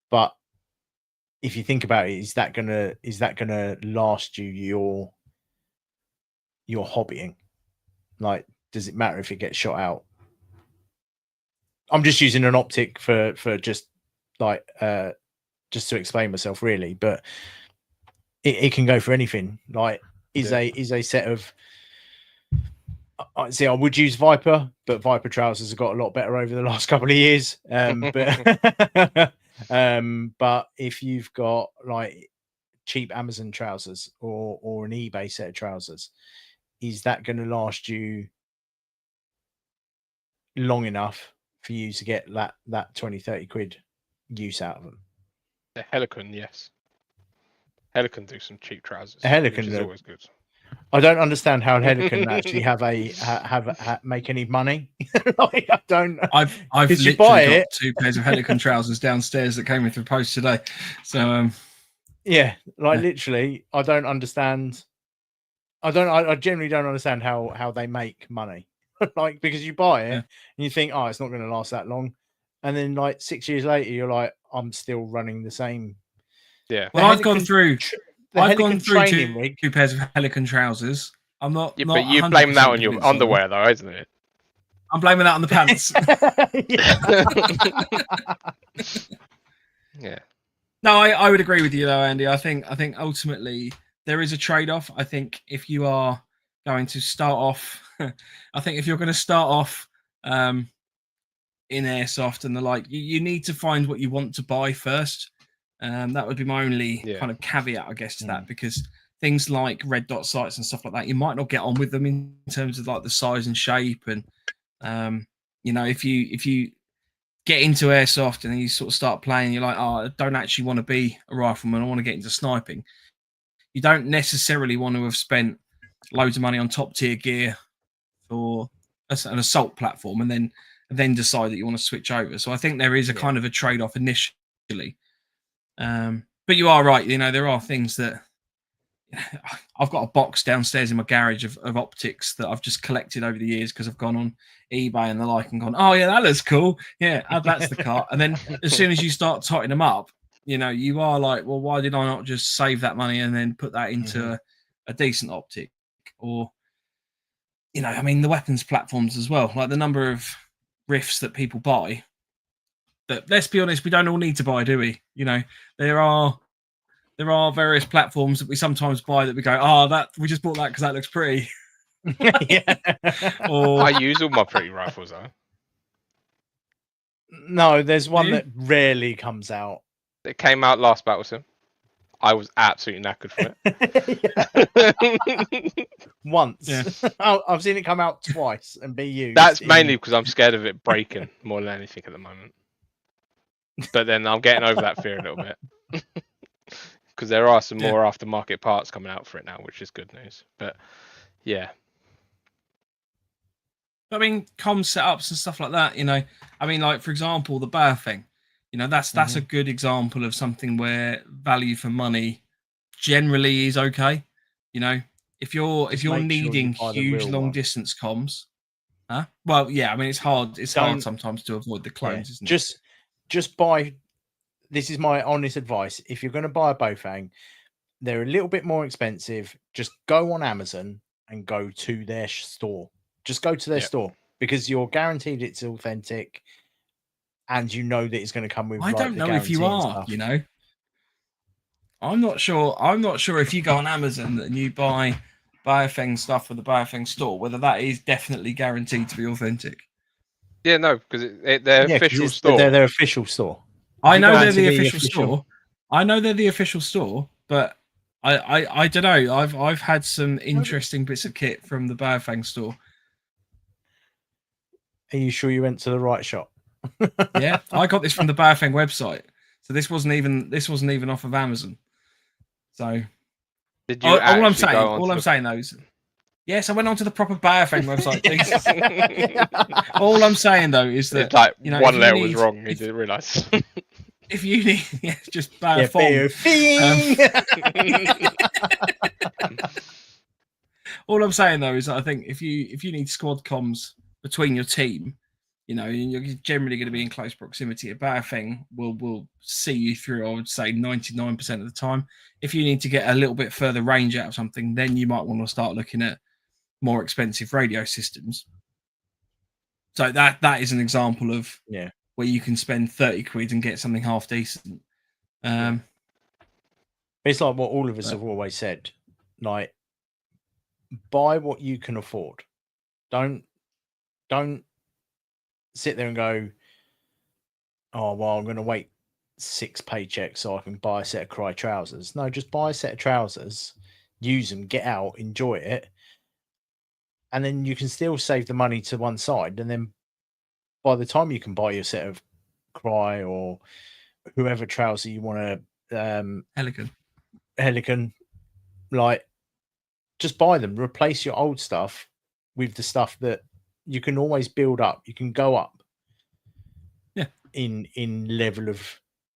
[SPEAKER 1] but if you think about it, is that gonna last you your hobbying? Like, does it matter if it gets shot out? I'm just using an optic for just like just to explain myself, really, but it can go for anything. Like, is a set of, I see, I would use Viper, but Viper trousers have got a lot better over the last couple of years. But if you've got like cheap Amazon trousers or an eBay set of trousers, is that going to last you long enough for you to get that 20-30 quid use out of them?
[SPEAKER 2] The Helicon, yes. Helicon do some cheap trousers.
[SPEAKER 1] Helicon
[SPEAKER 2] is always good.
[SPEAKER 1] I don't understand how Helicon actually make any money. Like, I don't.
[SPEAKER 3] I've literally got 2 pairs of Helicon trousers downstairs that came in through post today. So
[SPEAKER 1] literally, I don't understand. I generally don't understand how they make money. Like, because you buy it and you think, oh, it's not going to last that long, and then like 6 years later, you're like, I'm still running the same.
[SPEAKER 2] Yeah.
[SPEAKER 3] Well, I've gone through 2 pairs of Helicon trousers. I'm not.
[SPEAKER 2] Yeah, but you blame that on your underwear, though, isn't it?
[SPEAKER 3] I'm blaming that on the pants.
[SPEAKER 2] Yeah.
[SPEAKER 3] No, I would agree with you though, Andy. I think ultimately there is a trade-off. I think if you are going to start off, I think if you're going to start off in Airsoft and the like, you need to find what you want to buy first. That would be my only kind of caveat, I guess, to that, because things like red dot sights and stuff like that, you might not get on with them in terms of like the size and shape. And if you get into Airsoft and then you sort of start playing, you're like, oh, I don't actually want to be a rifleman, I want to get into sniping. You don't necessarily want to have spent loads of money on top tier gear for an assault platform and then decide that you want to switch over. So I think there is a kind of a trade-off initially. But you are right, there are things that I've got a box downstairs in my garage of optics that I've just collected over the years because I've gone on eBay and the like and gone, oh yeah, that looks cool, yeah, add that to the cart. And then as soon as you start totting them up, you are like, well, why did I not just save that money and then put that into a decent optic? Or the weapons platforms as well, like the number of riffs that people buy that, let's be honest, we don't all need to buy, do we? There are various platforms that we sometimes buy that we go, that we just bought that because that looks pretty.
[SPEAKER 2] Or I use all my pretty rifles though.
[SPEAKER 1] No, there's one that rarely comes out.
[SPEAKER 2] It came out last battle sim. I was absolutely knackered for
[SPEAKER 1] it. Once. Yeah. I've seen it come out twice and be used.
[SPEAKER 2] That's mainly because I'm scared of it breaking more than anything at the moment. But then I'm getting over that fear a little bit. Because there are some more aftermarket parts coming out for it now, which is good news. But yeah.
[SPEAKER 3] I mean, comm setups and stuff like that, like, for example, the bar thing, that's a good example of something where value for money generally is okay. If you're needing huge long distance comms, well, yeah, I mean, it's hard sometimes to avoid the clones, isn't it?
[SPEAKER 1] Just buy. This is my honest advice. If you're going to buy a Bofang, they're a little bit more expensive. Just go on Amazon and go to their store. Just go to their store, because you're guaranteed it's authentic, and that it's going to come with.
[SPEAKER 3] I don't know if you are. I'm not sure. I'm not sure if you go on Amazon and you buy Bofang stuff for the Bofang store, whether that is definitely guaranteed to be authentic.
[SPEAKER 2] Yeah, no, because their official store.
[SPEAKER 1] They're their official store.
[SPEAKER 3] I know they're the official store. I know they're the official store, but I don't know. I've had some interesting bits of kit from the Bofang store
[SPEAKER 1] Are you sure you went to the right shop?
[SPEAKER 3] Yeah, I got this from the Baofeng website, so this wasn't even off of Amazon. So
[SPEAKER 2] Did you
[SPEAKER 3] all I'm
[SPEAKER 2] actually
[SPEAKER 3] saying,
[SPEAKER 2] go on
[SPEAKER 3] all
[SPEAKER 2] to
[SPEAKER 3] I'm
[SPEAKER 2] the...
[SPEAKER 3] saying though is, yes, I went onto the proper Baofeng website. Jesus. All I'm saying though is that
[SPEAKER 2] It's like
[SPEAKER 3] you know,
[SPEAKER 2] one
[SPEAKER 3] if you
[SPEAKER 2] letter
[SPEAKER 3] need,
[SPEAKER 2] was wrong. You didn't realise.
[SPEAKER 3] if you need, yeah, just
[SPEAKER 1] Yeah,
[SPEAKER 3] Baofeng. All I'm saying though is that I think if you need squad comms between your team, you know, you're generally going to be in close proximity. A Baofeng will see you through, I would say, 99% of the time. If you need to get a little bit further range out of something, then you might want to start looking at more expensive radio systems. So that is an example of where you can spend 30 quid and get something half decent.
[SPEAKER 1] It's like what all of us have always said, like, buy what you can afford. Don't sit there and go, oh, well, I'm going to wait 6 paychecks so I can buy a set of Cry trousers. No, just buy a set of trousers, use them, get out, enjoy it. And then you can still save the money to one side. And then by the time you can buy your set of Cry or whoever trouser you want to, Helican, like, just buy them. Replace your old stuff with the stuff that you can always build up. You can go up.
[SPEAKER 3] Yeah.
[SPEAKER 1] In level of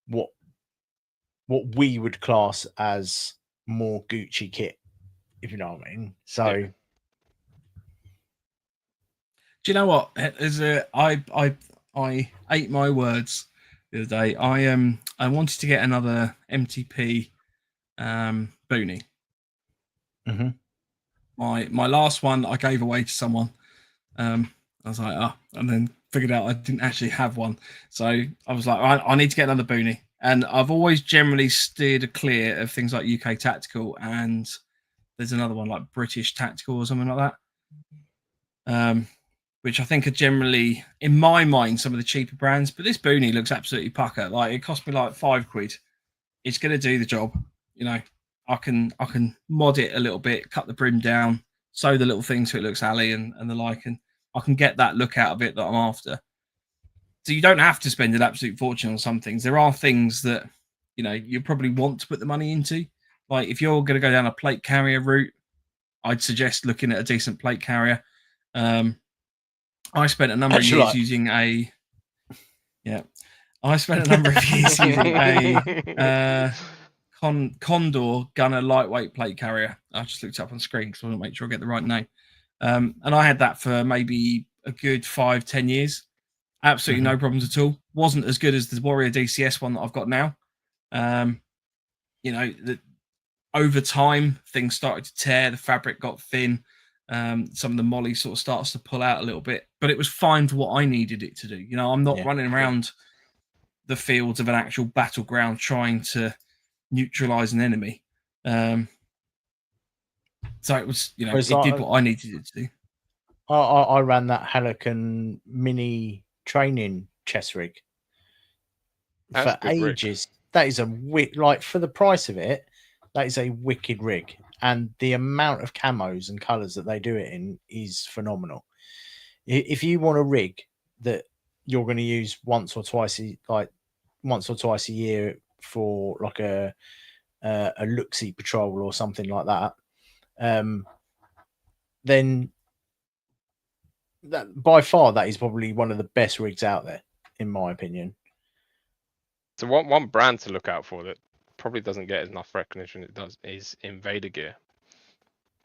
[SPEAKER 1] what we would class as more Gucci kit, if you know what I mean. So,
[SPEAKER 3] do you know what? I ate my words the other day. I wanted to get another MTP boonie.
[SPEAKER 1] Mm-hmm.
[SPEAKER 3] My last one I gave away to someone. I was like, and then figured out I didn't actually have one. So I was like, I need to get another boonie. And I've always generally steered clear of things like UK Tactical, and there's another one like British Tactical or something like that. Which I think are generally, in my mind, some of the cheaper brands. But this boonie looks absolutely pucker. Like, it cost me like 5 quid. It's going to do the job. You know, I can mod it a little bit, cut the brim down, sew the little things so it looks alley and the like, and I can get that look out of it that I'm after. So you don't have to spend an absolute fortune on some things. There are things that, you know, you probably want to put the money into. Like, if you're going to go down a plate carrier route, I'd suggest looking at a decent plate carrier. I spent a number of years using a Condor Gunner lightweight plate carrier. I just looked up on screen because I want to make sure I get the right name. And I had that for maybe a good 5-10 years. Absolutely no problems at all. Wasn't as good as the Warrior DCS one that I've got now. You know, over time, things started to tear. The fabric got thin. Some of the molly sort of starts to pull out a little bit, but it was fine for what I needed it to do. You know, I'm not running around the fields of an actual battleground trying to neutralize an enemy. So it was, you know, it did what I needed it to do.
[SPEAKER 1] I ran that Helican mini training chest rig for ages. Rig. That is like, for the price of it, that is a wicked rig. And the amount of camos and colors that they do it in is phenomenal. If you want a rig that you're going to use once or twice a year for like a look-see patrol or something like that, then that by far that is probably one of the best rigs out there, in my opinion.
[SPEAKER 2] So one brand to look out for that probably doesn't get enough recognition it does is Invader Gear.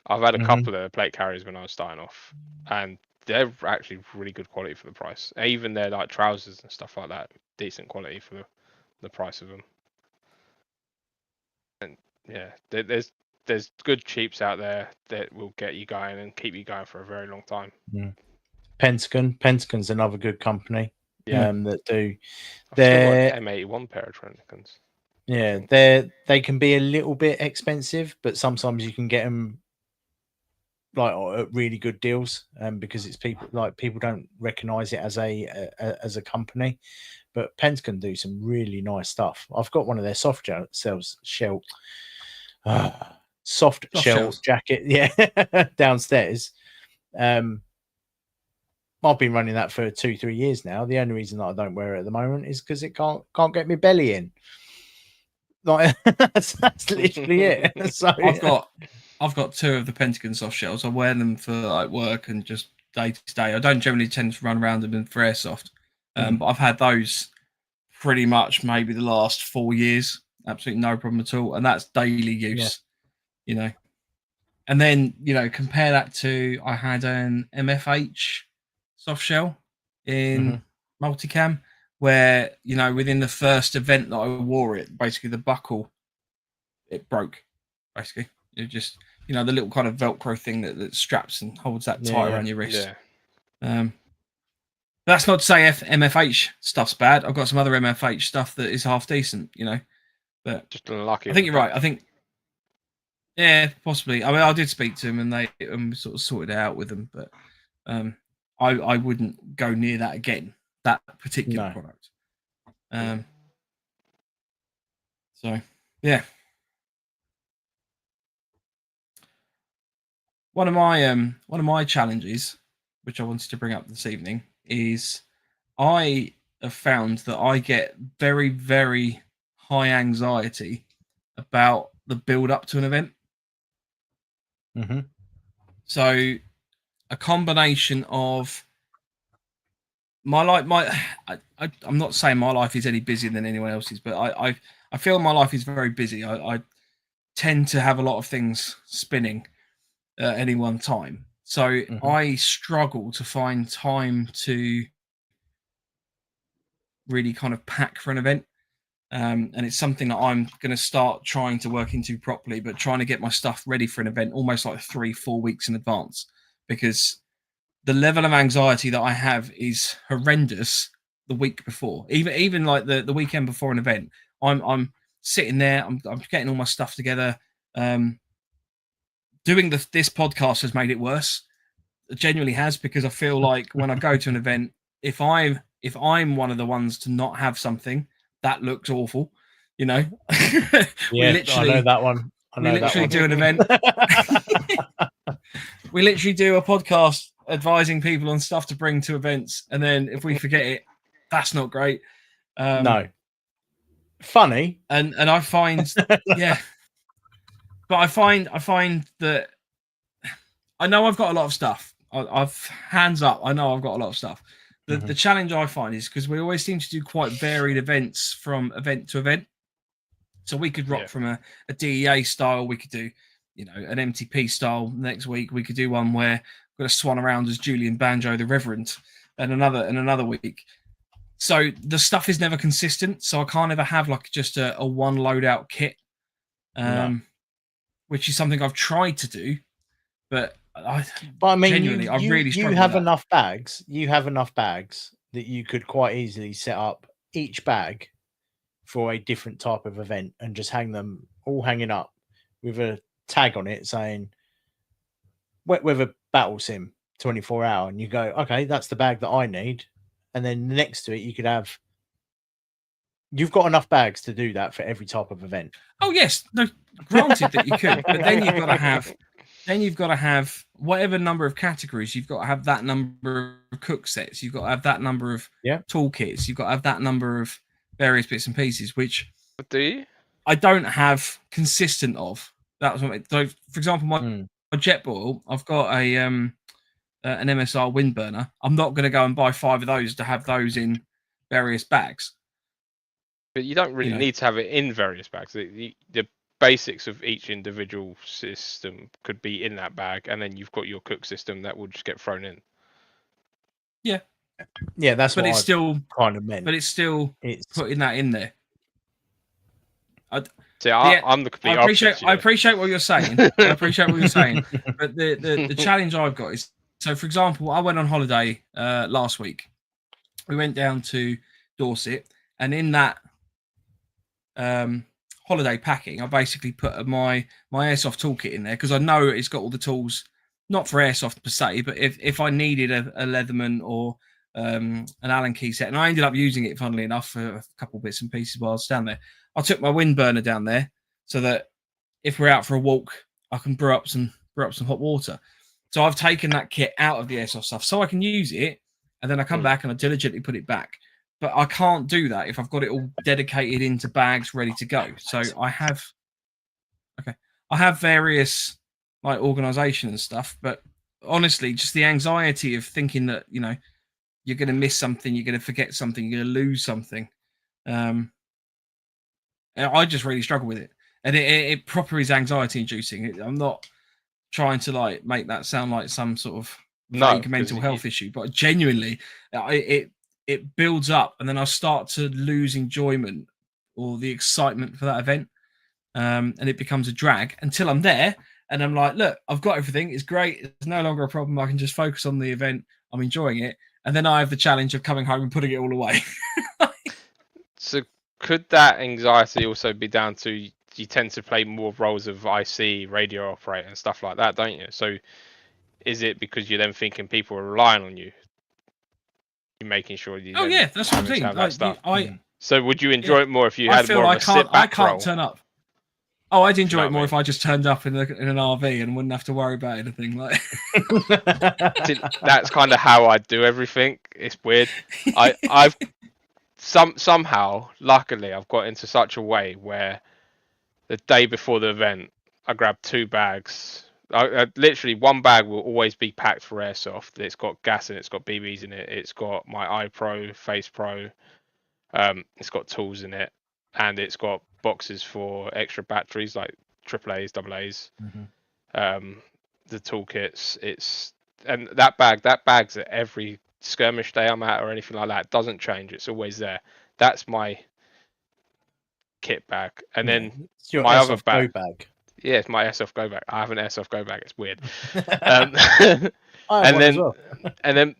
[SPEAKER 2] I've had a couple of plate carriers when I was starting off, and they're actually really good quality for the price. Even their like trousers and stuff like that, decent quality for the price of them. And yeah, there's good cheaps out there that will get you going and keep you going for a very long time.
[SPEAKER 1] Pentagon's another good company. That do.
[SPEAKER 2] They're M81 pair of Trenticons.
[SPEAKER 1] Yeah, they can be a little bit expensive, but sometimes you can get them like at really good deals, because it's people don't recognize it as a company, but Pentagon do some really nice stuff. I've got one of their soft shell jacket, downstairs. I've been running that for 2-3 years now. The only reason that I don't wear it at the moment is because it can't get my belly in. Like that's literally it. So
[SPEAKER 3] I've got 2 of the Pentagon soft shells. I wear them for like work and just day to day. I don't generally tend to run around them for airsoft, but I've had those pretty much maybe the last 4 years. Absolutely no problem at all, and that's daily use. You know, and then compare that to I had an MFH soft shell in multicam, where within the first event that I wore it, basically the buckle it broke. Basically, it just the little kind of Velcro thing that straps and holds that tight around your wrist. That's not to say MFH stuff's bad. I've got some other MFH stuff that is half decent, but
[SPEAKER 2] just unlucky.
[SPEAKER 3] I think you're right. I think, yeah, possibly. I mean, I did speak to them and they sort of sorted it out with them, but I wouldn't go near that again. That particular product. So yeah. One of my challenges, which I wanted to bring up this evening, is I have found that I get very, very high anxiety about the build up to an event. So a combination of I'm not saying my life is any busier than anyone else's, but I feel my life is very busy. I tend to have a lot of things spinning at any one time. So I struggle to find time to really kind of pack for an event. And it's something that I'm going to start trying to work into properly, but trying to get my stuff ready for an event almost like 3-4 weeks in advance, because the level of anxiety that I have is horrendous the week before. Even like the weekend before an event, I'm sitting there, I'm getting all my stuff together. Doing this podcast has made it worse. It genuinely has, because I feel like when I go to an event, if I'm one of the ones to not have something, that looks awful,
[SPEAKER 1] Yeah, I know that one.
[SPEAKER 3] We literally do an event. We literally do a podcast advising people on stuff to bring to events, and then if we forget it, that's not great.
[SPEAKER 1] No. Funny.
[SPEAKER 3] And I find yeah. But I find that I know I've got a lot of stuff. I've hands up. I know I've got a lot of stuff. The challenge I find is because we always seem to do quite varied events from event to event. So we could rock from a DEA style. We could do, an MTP style next week. We could do one where we're going to swan around as Julian Banjo the Reverend, and another week. So the stuff is never consistent. So I can't ever have like just a one loadout kit. Which is something I've tried to do, but I mean, genuinely, I really struggle.
[SPEAKER 1] You have enough bags. You have enough bags that you could quite easily set up each bag for a different type of event and just hang them all hanging up with a tag on it saying wet weather battle sim 24-hour, and you go, okay, that's the bag that I need, and then next to it you could have. You've got enough bags to do that for every type of event.
[SPEAKER 3] Oh yes, no, granted that you could, but then you've got to have whatever number of categories. You've got to have that number of cook sets. You've got to have that number of toolkits. You've got to have that number of various bits and pieces. Which
[SPEAKER 2] do you?
[SPEAKER 3] I don't have consistent of. That was what so. For example, my jet boil, I've got an MSR wind burner. I'm not going to go and buy 5 of those to have those in various bags.
[SPEAKER 2] But you don't really need to have it in various bags. The basics of each individual system could be in that bag, and then you've got your cook system that will just get thrown in.
[SPEAKER 3] Yeah,
[SPEAKER 1] that's
[SPEAKER 3] but
[SPEAKER 1] what
[SPEAKER 3] it's still
[SPEAKER 1] kind of meant.
[SPEAKER 3] But it's putting that in there.
[SPEAKER 2] I'm the complete opposite.
[SPEAKER 3] I appreciate what you're saying. But the challenge I've got is, so for example, I went on holiday last week. We went down to Dorset, and in that holiday packing, I basically put my airsoft toolkit in there because I know it's got all the tools, not for airsoft per se, but if I needed a Leatherman or an Allen key set, and I ended up using it, funnily enough, for a couple of bits and pieces while I was down there. I took my wind burner down there so that if we're out for a walk, I can brew up some hot water. So I've taken that kit out of the airsoft stuff so I can use it and then I come back and I diligently put it back. But I can't do that if I've got it all dedicated into bags ready to go. So I have various like organization and stuff, but honestly, just the anxiety of thinking that, you know, you're going to miss something, you're going to forget something, you're going to lose something. I just really struggle with it, and it proper is anxiety inducing. I'm not trying to like make that sound like some sort of vague mental health issue, but genuinely, it builds up, and then I start to lose enjoyment or the excitement for that event, and it becomes a drag until I'm there, and I'm like, look, I've got everything. It's great. It's no longer a problem. I can just focus on the event. I'm enjoying it, and then I have the challenge of coming home and putting it all away.
[SPEAKER 2] So could that anxiety also be down to you tend to play more roles of IC, radio operator, and stuff like that, don't you? So is it because you're then thinking people are relying on you? You're making sure you.
[SPEAKER 3] Oh yeah, that's what I'm saying. Like,
[SPEAKER 2] stuff.
[SPEAKER 3] So
[SPEAKER 2] would you enjoy it more if you had more of a sit back
[SPEAKER 3] I can't
[SPEAKER 2] role?
[SPEAKER 3] turn up. Oh, I'd enjoy it more if I just turned up in an RV and wouldn't have to worry about anything. Like
[SPEAKER 2] that's kind of how I do everything. It's weird. I've somehow, luckily, I've got into such a way where the day before the event, I grab 2 bags. I literally, one bag will always be packed for airsoft. It's got gas in it, it's got BBs in it, it's got my iPro, Face Pro, it's got tools in it, and it's got boxes for extra batteries like AAAs, AA's, the toolkits. And that bag's at every skirmish day I'm at or anything like that. It doesn't change. It's always there. That's my kit bag. And then my other bag. Yeah, it's my Airsoft Go bag. I have an Airsoft Go bag. It's weird. And then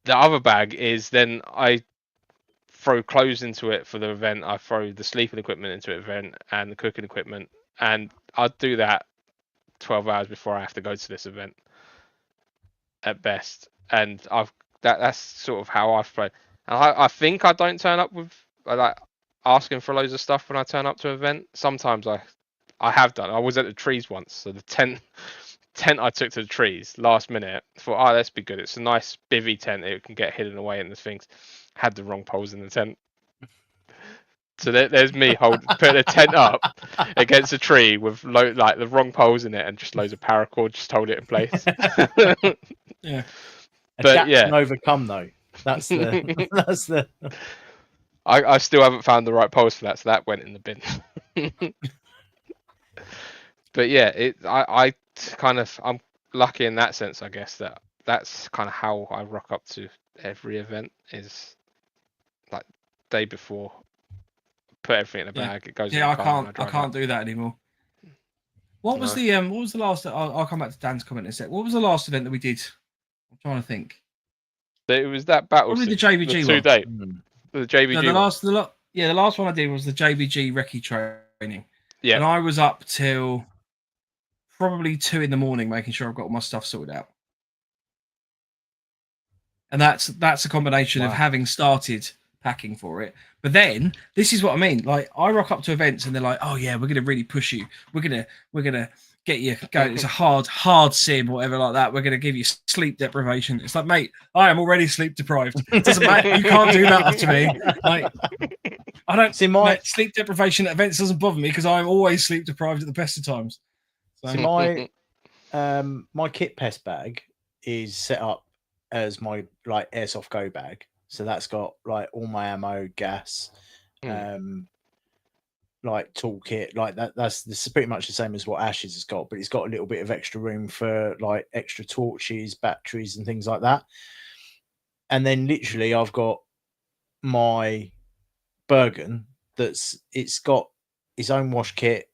[SPEAKER 2] the other bag is then I throw clothes into it for the event. I throw the sleeping equipment into the event and the cooking equipment, and I'll do that 12 hours before I have to go to this event at best. And that's sort of how I've played. And I think I don't turn up with like asking for loads of stuff when I turn up to an event. Sometimes I have done. I was at the trees once, so the tent I took to the trees last minute. Thought, oh, let's be good. It's a nice bivvy tent. It can get hidden away in the things. Had the wrong poles in the tent. So there's me putting a tent up against a tree with like the wrong poles in it and just loads of paracord just hold it in place.
[SPEAKER 3] Yeah.
[SPEAKER 2] But yeah,
[SPEAKER 1] can overcome though. That's the.
[SPEAKER 2] I still haven't found the right poles for that, so that went in the bin. But yeah, I kind of, I'm lucky in that sense, I guess, that's kind of how I rock up to every event, is like day before, put everything in a bag. It goes.
[SPEAKER 3] Yeah, I can't do that anymore. What was the last? I'll come back to Dan's comment in a sec. What was the last event that we did? I'm trying to think.
[SPEAKER 2] It was that battle.
[SPEAKER 3] Probably the JVG
[SPEAKER 2] one. 2 day. The JVG.
[SPEAKER 3] No, the last one I did was the JVG recce training.
[SPEAKER 2] Yeah.
[SPEAKER 3] And I was up till probably 2 a.m, making sure I've got all my stuff sorted out. And that's a combination of having started packing for it. But then this is what I mean. Like, I rock up to events and they're like, "Oh yeah, we're gonna really push you. We're gonna get you going. It's a hard sim or whatever like that. We're gonna give you sleep deprivation." It's like, mate, I am already sleep deprived. It doesn't matter. You can't do that to me. Like, I don't see my sleep deprivation at events doesn't bother me because I'm always sleep deprived at the best of times.
[SPEAKER 1] So my kit pest bag is set up as my like Airsoft Go bag. So that's got like all my ammo, gas, like toolkit, like that. This is pretty much the same as what Ash's has got, but it's got a little bit of extra room for like extra torches, batteries, and things like that. And then literally, I've got my Bergen it's got its own wash kit.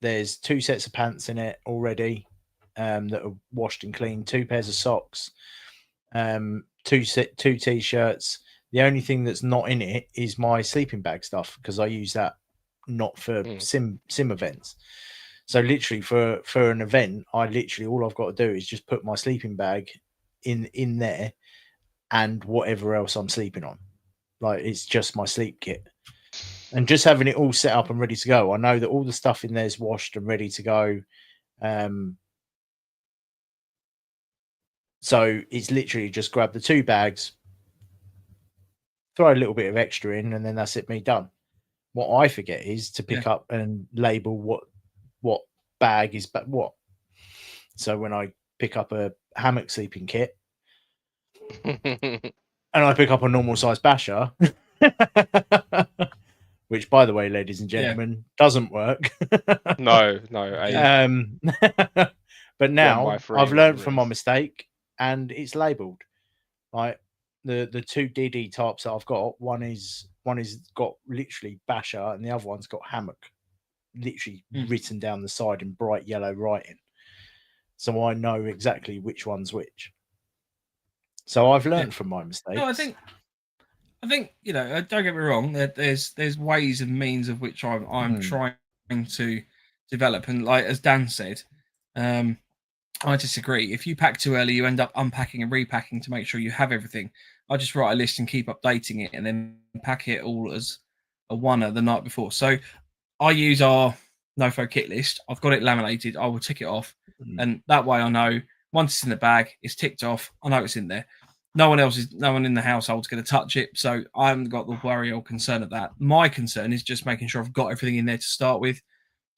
[SPEAKER 1] There's 2 sets of pants in it already that are washed and cleaned, 2 pairs of socks, 2 t-shirts. The only thing that's not in it is my sleeping bag stuff, because I use that not for sim events. So literally for an event, all I've got to do is just put my sleeping bag in there and whatever else I'm sleeping on. Like, it's just my sleep kit. And just having it all set up and ready to go. I know that all the stuff in there is washed and ready to go. So it's literally just grab the 2 bags, throw a little bit of extra in, and then that's it, me done. What I forget is to pick up and label what bag is what. So when I pick up a hammock sleeping kit and I pick up a normal size basher, which, by the way, ladies and gentlemen, doesn't work.
[SPEAKER 2] No.
[SPEAKER 1] But now
[SPEAKER 2] 1x3,
[SPEAKER 1] I've learned
[SPEAKER 2] whatever
[SPEAKER 1] from
[SPEAKER 2] it
[SPEAKER 1] my
[SPEAKER 2] is.
[SPEAKER 1] mistake, and it's labelled. Like the 2 DD types that I've got, one is got literally basher, and the other one's got hammock, literally written down the side in bright yellow writing. So I know exactly which one's which. So I've learned from my mistakes.
[SPEAKER 3] No, I think you know. Don't get me wrong. There's ways and means of which I'm trying to develop, and like as Dan said, I disagree. If you pack too early, you end up unpacking and repacking to make sure you have everything. I just write a list and keep updating it, and then pack it all as a oneer the night before. So I use our NoFo kit list. I've got it laminated. I will tick it off, and that way I know once it's in the bag, it's ticked off. I know it's in there. No one in the household's going to touch it, so I haven't got the worry or concern of that. My concern is just making sure I've got everything in there to start with.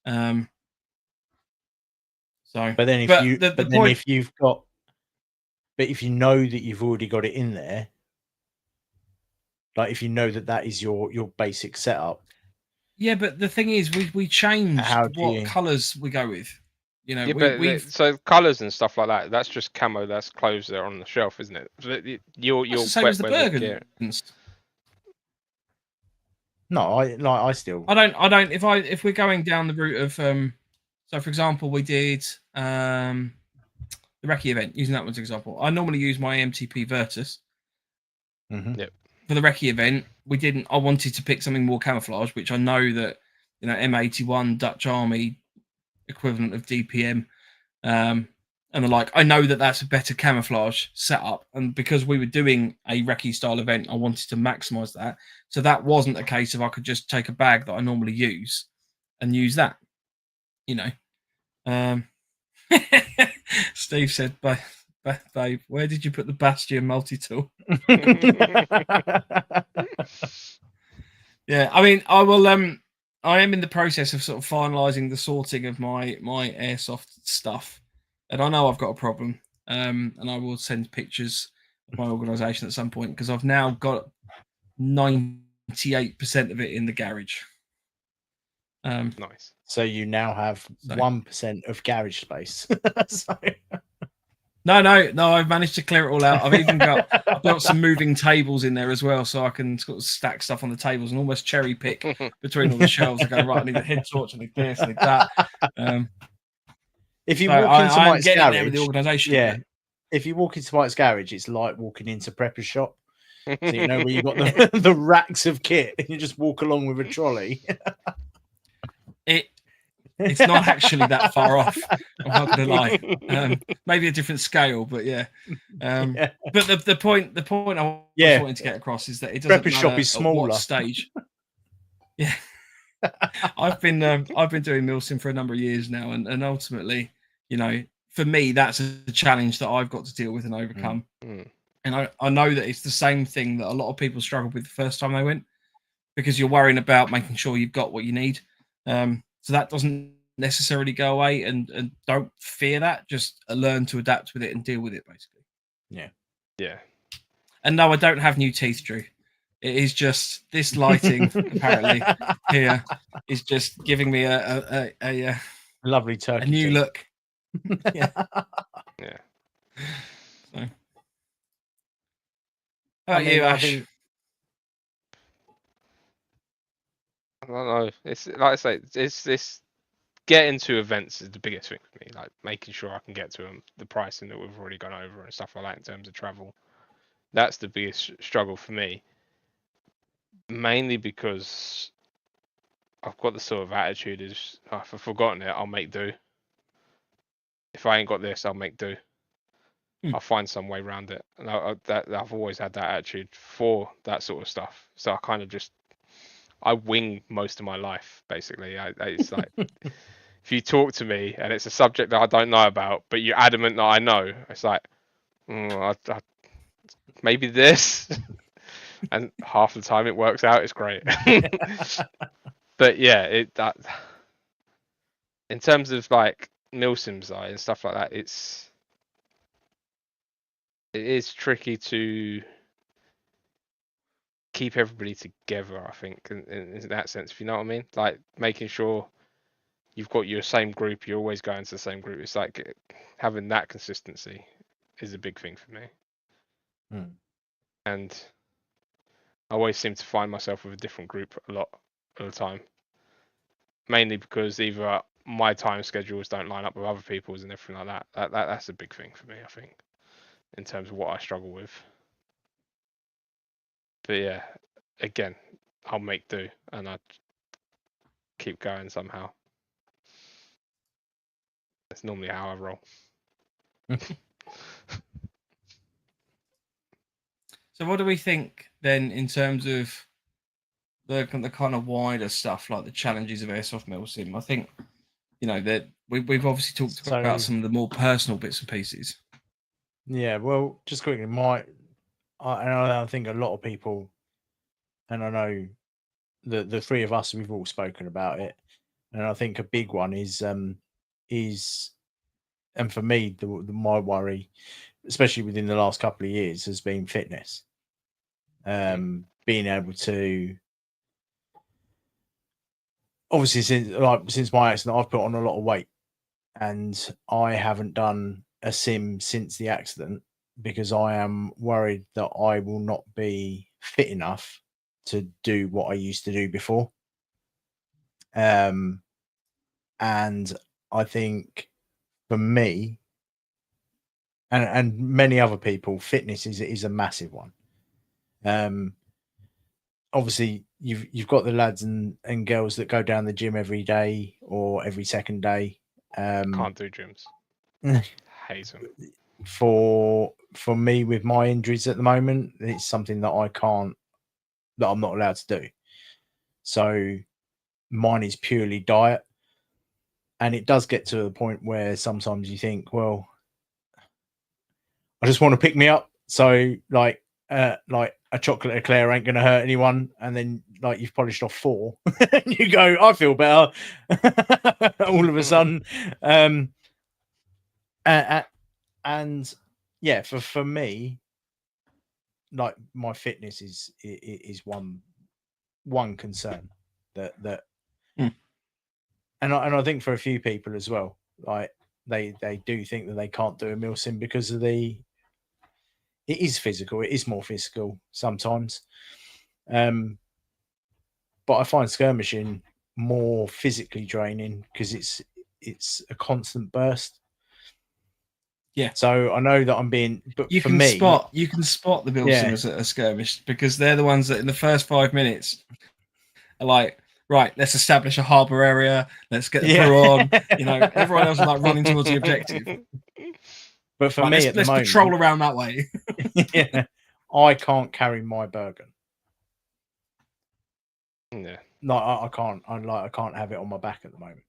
[SPEAKER 3] But
[SPEAKER 1] then if you know that you've already got it in there, like if you know that is your basic setup.
[SPEAKER 3] Yeah, but the thing is, we changed what colours we go with. You know,
[SPEAKER 2] so colours and stuff like that. That's just camo. That's clothes that are on the shelf, isn't it? You're
[SPEAKER 3] the same as the Bergens.
[SPEAKER 1] No, I still.
[SPEAKER 3] I don't. If we're going down the route of so for example, we did the recce event. Using that one as an example, I normally use my MTP Virtus.
[SPEAKER 2] Yep.
[SPEAKER 3] For the recce event, we didn't. I wanted to pick something more camouflage, which I know that M81 Dutch Army equivalent of DPM, and the like. I know that that's a better camouflage setup, and because we were doing a recce style event, I wanted to maximise that. So that wasn't a case of I could just take a bag that I normally use and use that. Steve said, "Babe, where did you put the Bastion multi-tool?" Yeah, I mean, I will. I am in the process of sort of finalising the sorting of my airsoft stuff, and I know I've got a problem. And I will send pictures of my organisation at some point because I've now got 98% of it in the garage.
[SPEAKER 2] Nice.
[SPEAKER 1] So you now have 1% of garage space.
[SPEAKER 3] No, I've managed to clear it all out. I've got some moving tables in there as well, so I can sort of stack stuff on the tables and almost cherry pick between all the shelves. I go, right, I need a head torch, I need this, I need that.
[SPEAKER 1] If you walk into Mike's garage,
[SPEAKER 3] there with the organisation.
[SPEAKER 1] Yeah. If you walk into Mike's garage, it's like walking into Prepper's shop. So you know where you've got the racks of kit, and you just walk along with a trolley.
[SPEAKER 3] It's not actually that far off. I'm not going to lie. Maybe a different scale, but yeah. But the point I was wanting to get across is that it doesn't matter
[SPEAKER 1] shop is smaller.
[SPEAKER 3] At what stage. Yeah, I've been doing MilSim for a number of years now, and ultimately, for me, that's a challenge that I've got to deal with and overcome. And I know that it's the same thing that a lot of people struggle with the first time they went, because you're worrying about making sure you've got what you need. So that doesn't necessarily go away, and don't fear that. Just learn to adapt with it and deal with it, basically.
[SPEAKER 2] Yeah.
[SPEAKER 3] And no, I don't have new teeth, Drew. It is just this lighting apparently here is just giving me a
[SPEAKER 1] lovely turkey,
[SPEAKER 3] a new look. Yeah. So. How about you, Ash?
[SPEAKER 2] I don't know. It's like I say, it's this getting to events is the biggest thing for me. Like making sure I can get to them, the pricing that we've already gone over and stuff like that in terms of travel. That's the biggest struggle for me. Mainly because I've got the sort of attitude is if I've forgotten it, I'll make do. If I ain't got this, I'll make do. I'll find some way around it. And I've always had that attitude for that sort of stuff. So I kind of I wing most of my life, basically. It's like, if you talk to me and it's a subject that I don't know about, but you're adamant that I know, it's like, Maybe this, and half the time it works out. It's great. But yeah, in terms of like MilSim side and stuff like that, it is tricky to keep everybody together, I think, in that sense, if you know what I mean. Like making sure you've got your same group, you're always going to the same group. It's like having that consistency is a big thing for me. And I always seem to find myself with a different group a lot of the time. Mainly because either my time schedules don't line up with other people's and everything like that. That's a big thing for me, I think, in terms of what I struggle with. But yeah, again, I'll make do and I keep going somehow. That's normally how I roll.
[SPEAKER 3] So what do we think then in terms of the kind of wider stuff, like the challenges of Airsoft MilSim? I think, you know, that we've obviously talked about some of the more personal bits and pieces.
[SPEAKER 1] Yeah, well, just quickly, I think a lot of people, and I know the three of us, we've all spoken about it, and I think a big one is, and for me, my worry, especially within the last couple of years, has been fitness. Being able to, obviously, since my accident, I've put on a lot of weight, and I haven't done a sim since the accident because I am worried that I will not be fit enough to do what I used to do before. And I think for me and many other people, fitness is a massive one. Obviously you've got the lads and girls that go down the gym every day or every second day.
[SPEAKER 2] Can't do gyms. Hate them.
[SPEAKER 1] For me, with my injuries at the moment, it's something that I'm not allowed to do. So mine is purely diet. And it does get to the point where sometimes you think, well, I just want to pick me up. So like a chocolate eclair ain't going to hurt anyone. And then like you've polished off 4 and you go, I feel better all of a sudden. And yeah, for me, like my fitness is one concern that and I think for a few people as well, like they do think that they can't do a MilSim because of it is physical. It is more physical sometimes. But I find skirmishing more physically draining because it's a constant burst.
[SPEAKER 3] Yeah.
[SPEAKER 1] So I know that I'm being, but
[SPEAKER 3] you
[SPEAKER 1] for
[SPEAKER 3] can
[SPEAKER 1] me,
[SPEAKER 3] spot the MilSimmers at a skirmish because they're the ones that in the first 5 minutes are like, right, let's establish a harbour area. Let's get the crew on. You know, everyone else is like running towards the objective.
[SPEAKER 1] But for me,
[SPEAKER 3] let's patrol around that way.
[SPEAKER 1] Yeah, I can't carry my Bergen.
[SPEAKER 2] Yeah,
[SPEAKER 1] like I can't. I can't have it on my back at the moment.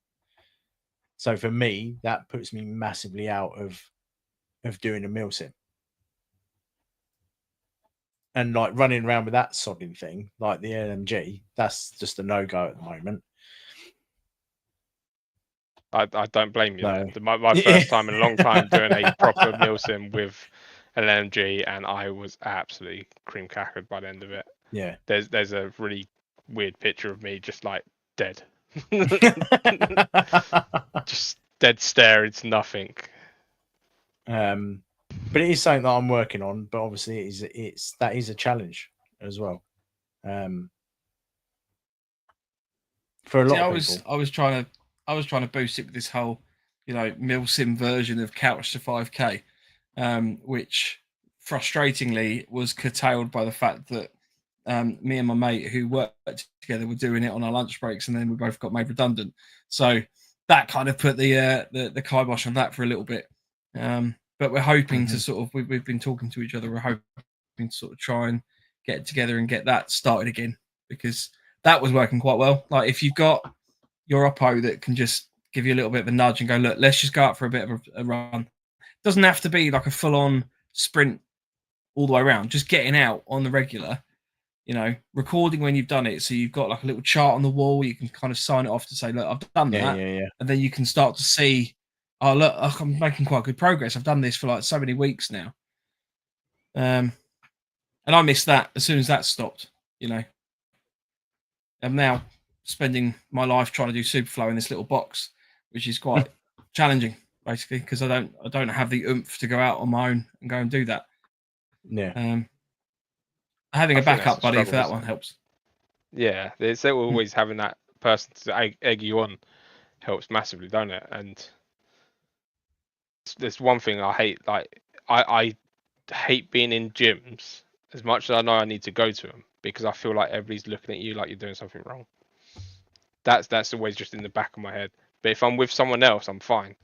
[SPEAKER 1] So for me, that puts me massively out of doing a MilSim. And like running around with that sodding thing, like the LMG, that's just a no-go at the moment.
[SPEAKER 2] I don't blame you. No. My first time in a long time doing a proper MilSim with an LMG, and I was absolutely cream cackered by the end of it.
[SPEAKER 1] Yeah.
[SPEAKER 2] There's a really weird picture of me just like dead. Just dead stare, it's nothing.
[SPEAKER 1] But it is something that I'm working on, but obviously that is a challenge as well. For a lot of people.
[SPEAKER 3] I was trying to boost it with this whole, you know, MilSim version of Couch to 5K, which frustratingly was curtailed by the fact that me and my mate who worked together were doing it on our lunch breaks, and then we both got made redundant. So that kind of put the kibosh on that for a little bit. But we're hoping to sort of, we've been talking to each other. We're hoping to sort of try and get together and get that started again, because that was working quite well. Like if you've got your oppo that can just give you a little bit of a nudge and go, look, let's just go out for a bit of a run. It doesn't have to be like a full on sprint all the way around, just getting out on the regular, recording when you've done it. So you've got like a little chart on the wall. You can kind of sign it off to say, look, I've done that.
[SPEAKER 1] Yeah.
[SPEAKER 3] And then you can start to see, oh, look, I'm making quite good progress. I've done this for like so many weeks now. And I missed that as soon as that stopped, I'm now spending my life trying to do Superflow in this little box, which is quite challenging, basically, because I don't have the oomph to go out on my own and go and do that.
[SPEAKER 1] Yeah.
[SPEAKER 3] Having a backup buddy for that one helps.
[SPEAKER 2] Yeah, there's always having that person to egg you on helps massively, don't it? And there's one thing I hate. Like I hate being in gyms as much as I know I need to go to them, because I feel like everybody's looking at you like you're doing something wrong. That's always just in the back of my head. But if I'm with someone else, I'm fine.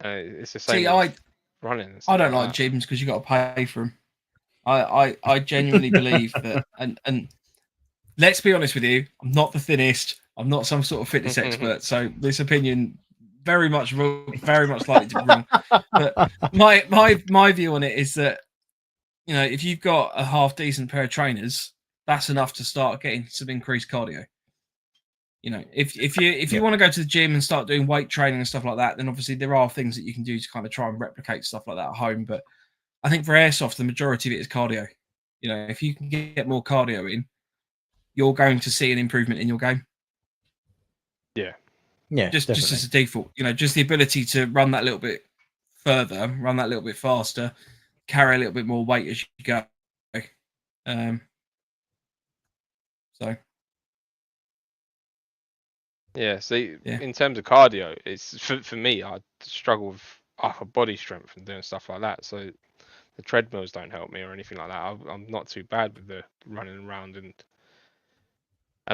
[SPEAKER 2] It's the same. See, running.
[SPEAKER 3] I don't like gyms because you got to pay for them. I genuinely believe that, and let's be honest with you, I'm not the thinnest. I'm not some sort of fitness expert, so this opinion very much likely to be wrong. But my view on it is that, if you've got a half decent pair of trainers, that's enough to start getting some increased cardio. If you want to go to the gym and start doing weight training and stuff like that, then obviously there are things that you can do to kind of try and replicate stuff like that at home. But I think for airsoft, the majority of it is cardio. If you can get more cardio in, you're going to see an improvement in your game.
[SPEAKER 1] Yeah,
[SPEAKER 3] just as a default. Just the ability to run that little bit further, run that little bit faster, carry a little bit more weight as you go. So.
[SPEAKER 2] Yeah, see, in terms of cardio, it's for me, I struggle with upper body strength and doing stuff like that. So the treadmills don't help me or anything like that. I'm not too bad with the running around, and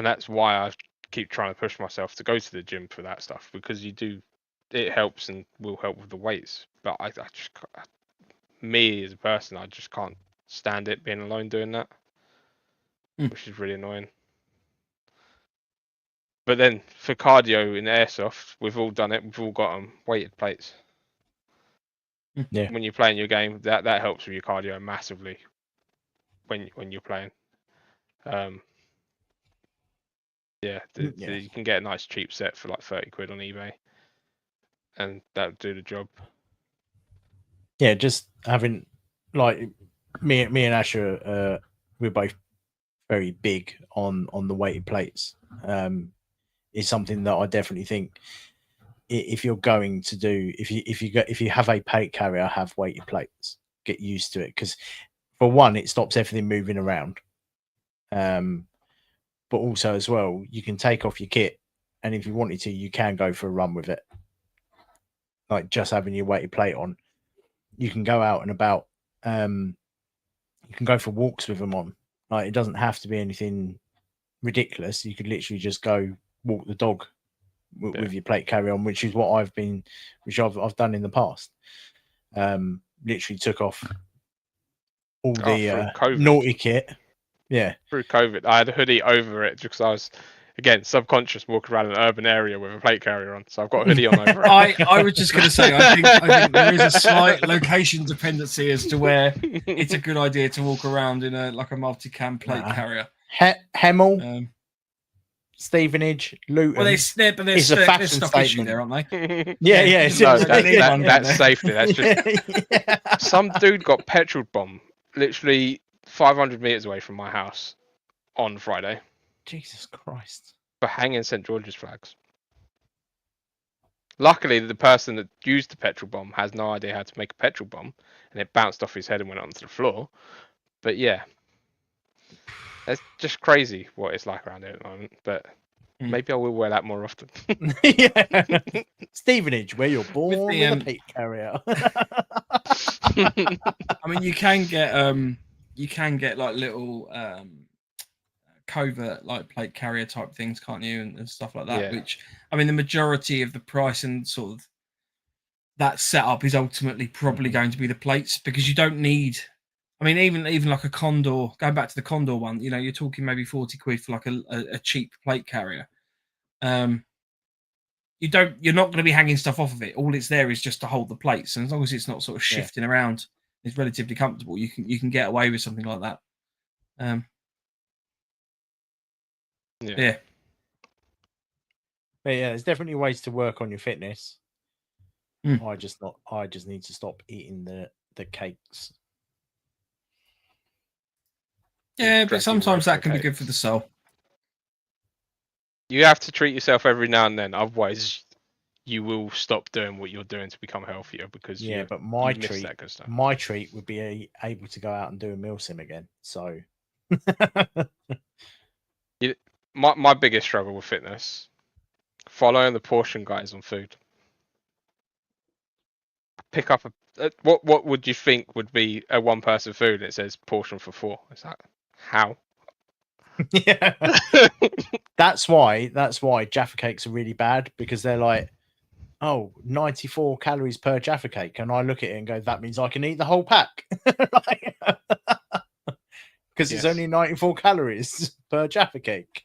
[SPEAKER 2] that's why I keep trying to push myself to go to the gym for that stuff, because it helps and will help with the weights. But I just, me as a person, I just can't stand it being alone doing that, which is really annoying. But then for cardio in airsoft, we've all done it. We've all got weighted plates.
[SPEAKER 1] Yeah.
[SPEAKER 2] When you're playing your game, that helps with your cardio massively. When you're playing, you can get a nice cheap set for like 30 quid on eBay, and that'll do the job.
[SPEAKER 1] Yeah, just having like me and Asher, we're both very big on the weighted plates. Is something that I definitely think, if you're going to do, if you have a plate carrier, have weighted plates, get used to it, because for one, it stops everything moving around. But also as well, you can take off your kit, and if you wanted to, you can go for a run with it. Like just having your weighted plate on, you can go out and about. You can go for walks with them on. Like, it doesn't have to be anything ridiculous. You could literally just go walk the dog with your plate carrier on, which is what I've done in the past. Literally took off all the naughty kit. Yeah,
[SPEAKER 2] through COVID, I had a hoodie over it because I was, again, subconscious walking around an urban area with a plate carrier on, so I've got a hoodie on over it.
[SPEAKER 3] I was just going to say, I think there is a slight location dependency as to where it's a good idea to walk around in a multicam plate carrier.
[SPEAKER 1] Hemel, Stevenage, Luton.
[SPEAKER 3] Well, it's a fashion statement there, aren't they?
[SPEAKER 1] Yeah.
[SPEAKER 2] No, that's safety. That's just some dude got petrol bomb literally 500 meters away from my house on Friday.
[SPEAKER 1] Jesus Christ!
[SPEAKER 2] For hanging St. George's flags. Luckily, the person that used the petrol bomb has no idea how to make a petrol bomb, and it bounced off his head and went onto the floor. But yeah, it's just crazy what it's like around here at the moment. But maybe I will wear that more often.
[SPEAKER 1] Yeah, Stevenage, where you're born with a plate carrier.
[SPEAKER 3] I mean, you can get like little covert like plate carrier type things, can't you, and stuff like that. Yeah. Which, I mean, the majority of the price and sort of that setup is ultimately probably going to be the plates, because you don't need. I mean, even like a Condor, going back to the Condor one, you're talking maybe 40 quid for like a cheap plate carrier. you're not going to be hanging stuff off of it. All it's there is just to hold the plates, and as long as it's not sort of shifting around, it's relatively comfortable. You can get away with something like that. Yeah.
[SPEAKER 1] But yeah, there's definitely ways to work on your fitness.
[SPEAKER 3] Mm.
[SPEAKER 1] I just need to stop eating the cakes.
[SPEAKER 3] Yeah, but sometimes that can be good for the soul.
[SPEAKER 2] You have to treat yourself every now and then, otherwise you will stop doing what you're doing to become healthier, because
[SPEAKER 1] but my
[SPEAKER 2] miss that good stuff.
[SPEAKER 1] My treat would be able to go out and do a MilSim again. So
[SPEAKER 2] my biggest struggle with fitness, following the portion guides on food. Pick up what would you think would be a one person food? It says portion for 4. It's like, how?
[SPEAKER 1] Yeah. That's why Jaffa cakes are really bad, because they're like, 94 calories per Jaffa cake, and I look at it and go, that means I can eat the whole pack, because it's only 94 calories per Jaffa cake.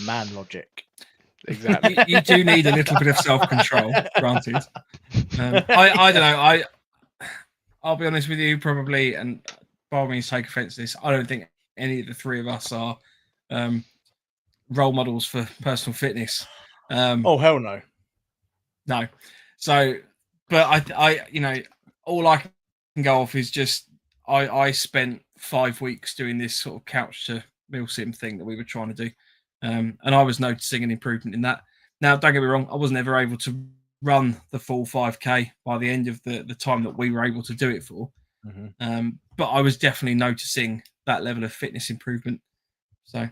[SPEAKER 1] Man logic.
[SPEAKER 2] Exactly.
[SPEAKER 3] You do need a little bit of self-control, granted. I don't know. I'll be honest with you, probably, and by all means take offense to this, I don't think any of the three of us are role models for personal fitness.
[SPEAKER 1] Oh, hell no.
[SPEAKER 3] No. So, but I all I can go off is just I spent 5 weeks doing this sort of couch to MilSim thing that we were trying to do. And I was noticing an improvement in that. Now, don't get me wrong, I wasn't ever able to run the full 5K by the end of the time that we were able to do it for.
[SPEAKER 1] Mm-hmm.
[SPEAKER 3] But I was definitely noticing that level of fitness improvement. So,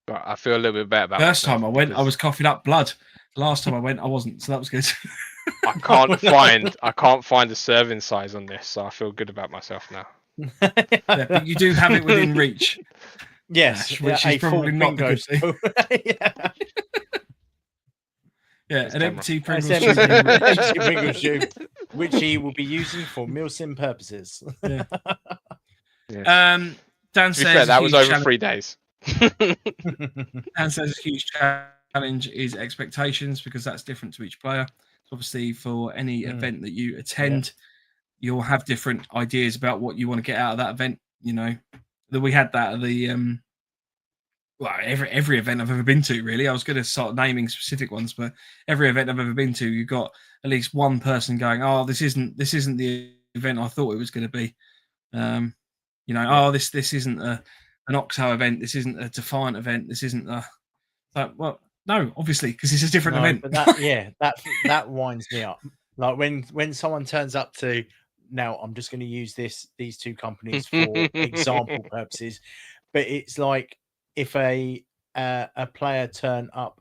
[SPEAKER 2] but I feel a little bit better about
[SPEAKER 3] first time I went, I was coughing up blood. Last time I went, I wasn't, so that was good.
[SPEAKER 2] I can't find a serving size on this, so I feel good about myself now.
[SPEAKER 3] Yeah, but you do have it within reach.
[SPEAKER 1] Yes,
[SPEAKER 3] which is probably not the good thing. An empty Pringles
[SPEAKER 1] tube, which he will be using for MilSim purposes.
[SPEAKER 3] Yeah.
[SPEAKER 2] Yes.
[SPEAKER 3] Dan
[SPEAKER 2] to be fair, that was over 3 days.
[SPEAKER 3] Dan says a huge challenge is expectations, because that's different to each player. So obviously, for any event that you attend, you'll have different ideas about what you want to get out of that event. You know, that we had that at the every event I've ever been to, really. I was going to start naming specific ones, but every event I've ever been to, you've got at least one person going, "Oh, this isn't the event I thought it was going to be." Oh, this isn't an Octo event. This isn't a Defiant event. This isn't a well, no, obviously, because it's a different event.
[SPEAKER 1] But that winds me up. Like when someone turns up to, now I'm just going to use these two companies for example purposes, but it's like if a player turned up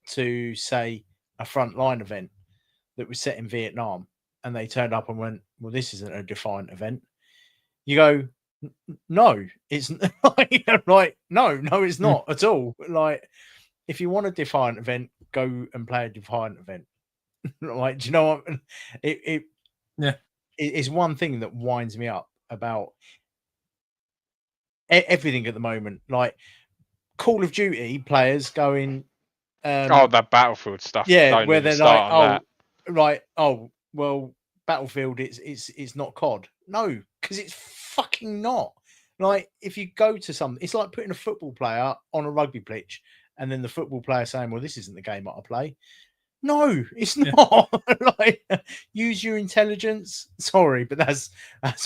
[SPEAKER 1] to, say, a frontline event that was set in Vietnam, and they turned up and went, well, this isn't a Defiant event. You go, no, it's like, no, it's not at all. Like, if you want a Defiant event, go and play a Defiant event. Like, do you know what? It's one thing that winds me up about everything at the moment. Like, Call of Duty players going,
[SPEAKER 2] that Battlefield stuff.
[SPEAKER 1] Yeah, where they're like, well, Battlefield, it's not COD. No, because it's fucking not. Like, if you go to it's like putting a football player on a rugby pitch and then the football player saying, well, this isn't the game that I play. No, it's not. Like, use your intelligence. Sorry, but that's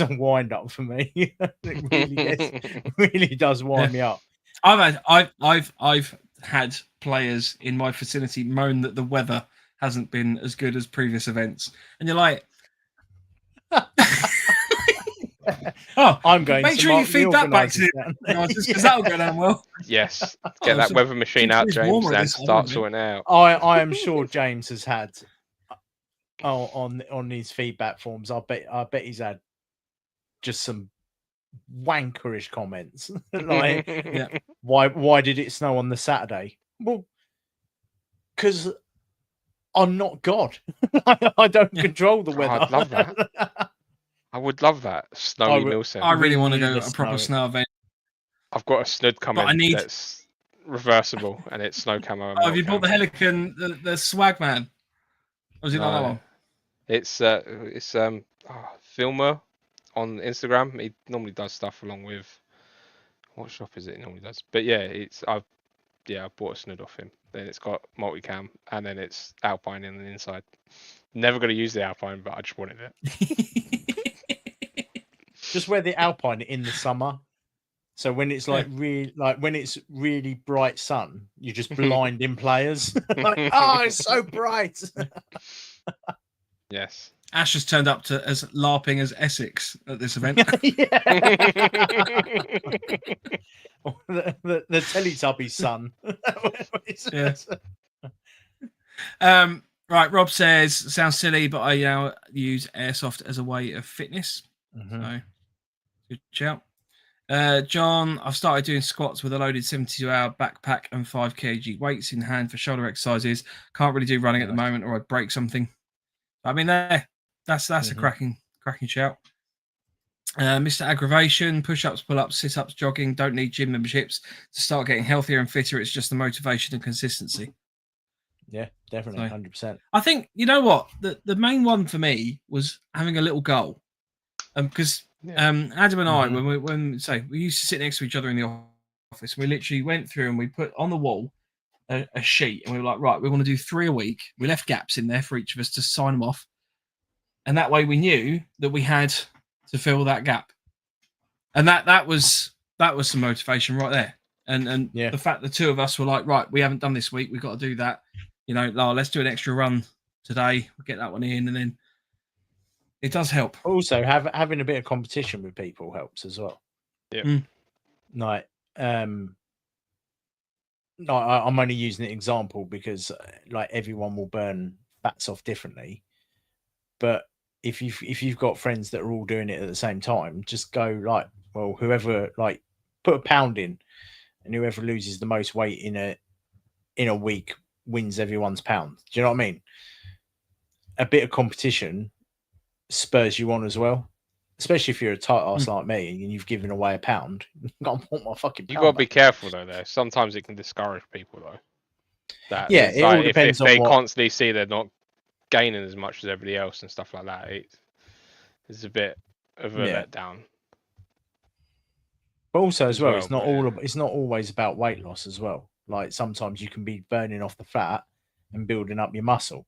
[SPEAKER 1] a wind up for me. It really does wind me up.
[SPEAKER 3] I've had players in my facility moan that the weather hasn't been as good as previous events, and you're like, "Oh,
[SPEAKER 1] I'm going.
[SPEAKER 3] Make sure you feed that back to the organisers, because that'll go down well."
[SPEAKER 2] Yes, get that weather machine out, James, and start sorting out.
[SPEAKER 1] I am sure James has had on these feedback forms. I bet he's had just some wankerish comments like, why did it snow on the Saturday? Well, because I'm not God. I don't control the weather.
[SPEAKER 2] I'd love that. I would love that. Snowy MilSim.
[SPEAKER 3] I really want to go a proper snow event.
[SPEAKER 2] I've got a snud comment that's reversible, and it's snow camo. And
[SPEAKER 3] Oh, have you bought the
[SPEAKER 2] cam.
[SPEAKER 3] Helican, the swag man? Or was it not that one?
[SPEAKER 2] It's Filmer on Instagram. He normally does stuff along with what shop is it? He normally does. But yeah, I bought a snood off him. Then it's got multicam, and then it's Alpine in the inside. Never going to use the Alpine, but I just wanted it.
[SPEAKER 1] Just wear the Alpine in the summer. So when it's like when it's really bright sun, you're just blinding players. Like, oh, it's so bright.
[SPEAKER 2] Yes.
[SPEAKER 3] Ash has turned up to as LARPing as Essex at this event.
[SPEAKER 1] the Teletubby son.
[SPEAKER 3] Right, Rob says, sounds silly, but I now use Airsoft as a way of fitness. So, good shout. John, I've started doing squats with a loaded 72-hour backpack and 5 kg weights in hand for shoulder exercises. Can't really do running at the moment, or I'd break something. I mean, that's a cracking shout. Mr. Aggravation, push-ups, pull-ups, sit-ups, jogging. Don't need gym memberships to start getting healthier and fitter. It's just the motivation and consistency.
[SPEAKER 1] Yeah, definitely, 100%.
[SPEAKER 3] I think, you know what, the main one for me was having a little goal, because Adam and I, when we used to sit next to each other in the office, we literally went through and we put on the wall a sheet, and we were like, right, we want to do 3 a week. We left gaps in there for each of us to sign them off, and that way we knew that we had to fill that gap, and that was some motivation right there. And the fact the two of us were like, right, we haven't done this week, we've got to do that. You know, let's do an extra run today. We'll get that one in, and then it does help.
[SPEAKER 1] Also, having a bit of competition with people helps as well.
[SPEAKER 2] Yeah.
[SPEAKER 1] Like, no, I'm only using an example because, like, everyone will burn bats off differently. But if you've got friends that are all doing it at the same time, just go like, well, whoever like put a pound in, and whoever loses the most weight in a week wins everyone's pound. Do you know what I mean? A bit of competition spurs you on as well, especially if you're a tight ass like me and you've given away a pound. I want my fucking pound.
[SPEAKER 2] You got to be careful though. Sometimes it can discourage people though.
[SPEAKER 1] It all depends
[SPEAKER 2] if they
[SPEAKER 1] on
[SPEAKER 2] constantly see they're not gaining as much as everybody else and stuff like that. It's a bit of a letdown.
[SPEAKER 1] But also as well, it's not always about weight loss as well. Like sometimes you can be burning off the fat and building up your muscle.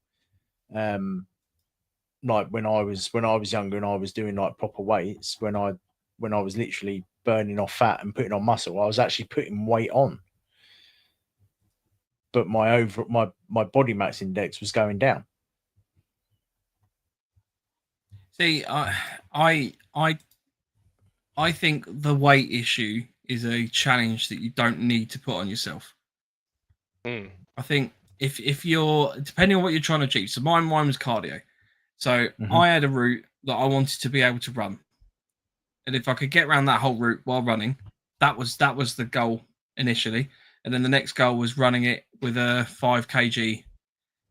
[SPEAKER 1] Like when I was younger and I was doing like proper weights, when I was literally burning off fat and putting on muscle, I was actually putting weight on. But my body mass index was going down.
[SPEAKER 3] See, I think the weight issue is a challenge that you don't need to put on yourself. I think if you're, depending on what you're trying to achieve, so mine was cardio. So I had a route that I wanted to be able to run, and if I could get around that whole route while running, that was the goal initially. And then the next goal was running it with a 5 kg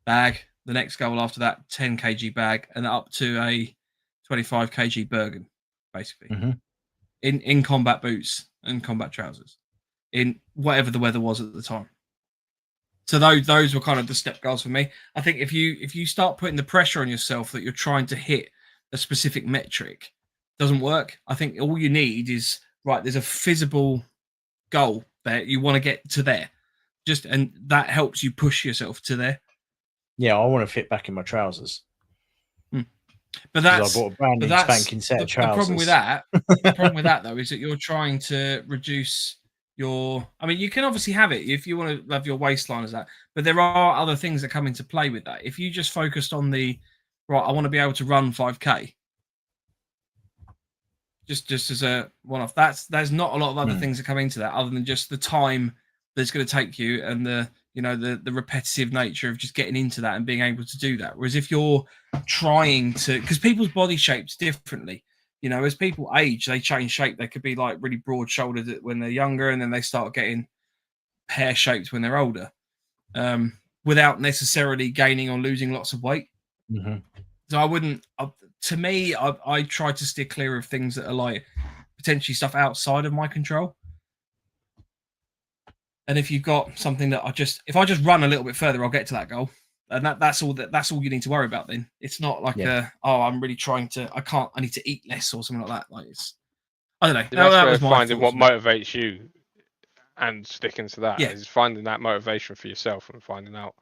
[SPEAKER 3] bag. The next goal after that, 10 kg bag, and up to a 25 kg Bergen, basically, in combat boots and combat trousers, in whatever the weather was at the time. So those were kind of the step goals for me. I think if you start putting the pressure on yourself that you're trying to hit a specific metric, it doesn't work. I think all you need is, right, there's a feasible goal there. You want to get to there. And that helps you push yourself to there.
[SPEAKER 1] Yeah, I want to fit back in my trousers.
[SPEAKER 3] But I
[SPEAKER 1] bought a brand new spanking set of trousers.
[SPEAKER 3] The problem with that though is that you're trying to reduce your, I mean, you can obviously have it if you want to have your waistline as that, but there are other things that come into play with that. If you just focused on I want to be able to run 5k, just as a one-off, there's not a lot of other things that come into that other than just the time that it's going to take you and the repetitive nature of just getting into that and being able to do that. Whereas if you're trying to, because people's body shapes differently, you know, as people age, they change shape. They could be like really broad shouldered when they're younger, and then they start getting pear shaped when they're older, without necessarily gaining or losing lots of weight. So I wouldn't, to me, I try to steer clear of things that are like potentially stuff outside of my control. And if you've got something that if I just run a little bit further, I'll get to that goal. And that's all you need to worry about then. It's not like I'm really trying to, I need to eat less or something like that. Like I don't know.
[SPEAKER 2] The best
[SPEAKER 3] that
[SPEAKER 2] way
[SPEAKER 3] was
[SPEAKER 2] of
[SPEAKER 3] my
[SPEAKER 2] finding what
[SPEAKER 3] thoughts.
[SPEAKER 2] motivates you and sticking to that is finding that motivation for yourself and finding out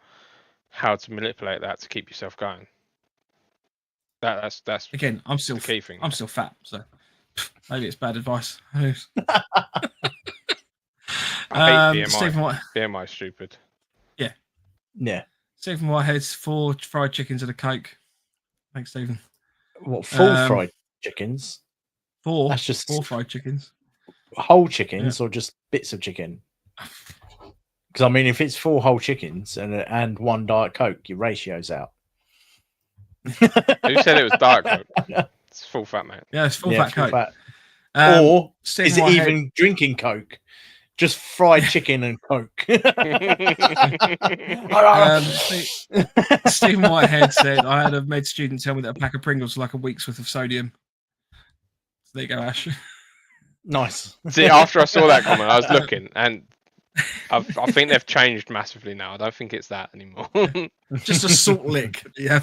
[SPEAKER 2] how to manipulate that to keep yourself going. That's
[SPEAKER 3] again, I'm still
[SPEAKER 2] the key thing.
[SPEAKER 3] I'm still fat, so maybe it's bad advice. I
[SPEAKER 2] hate BMI.
[SPEAKER 3] Stephen
[SPEAKER 2] BMI is stupid.
[SPEAKER 1] Yeah.
[SPEAKER 3] Stephen Whitehead's 4 fried chickens and a Coke. Thanks, Stephen.
[SPEAKER 1] What, full fried chickens?
[SPEAKER 3] 4.
[SPEAKER 1] That's just
[SPEAKER 3] 4 fried chickens.
[SPEAKER 1] Whole chickens or just bits of chicken? Because I mean, if it's 4 whole chickens and 1 Diet Coke, your ratio's out.
[SPEAKER 2] Who said it was Diet Coke? It's full fat, mate.
[SPEAKER 3] Yeah, it's full fat Coke.
[SPEAKER 1] Fat. Or
[SPEAKER 3] Stephen
[SPEAKER 1] is it
[SPEAKER 3] Whitehead...
[SPEAKER 1] even drinking Coke? Just fried chicken and Coke.
[SPEAKER 3] Stephen Whitehead said, I had a med student tell me that a pack of Pringles was like a week's worth of sodium. So there you go, Ash.
[SPEAKER 1] Nice.
[SPEAKER 2] See, after I saw that comment, I was looking, and I think they've changed massively now. I don't think it's that anymore.
[SPEAKER 3] Just a salt lick. Yeah.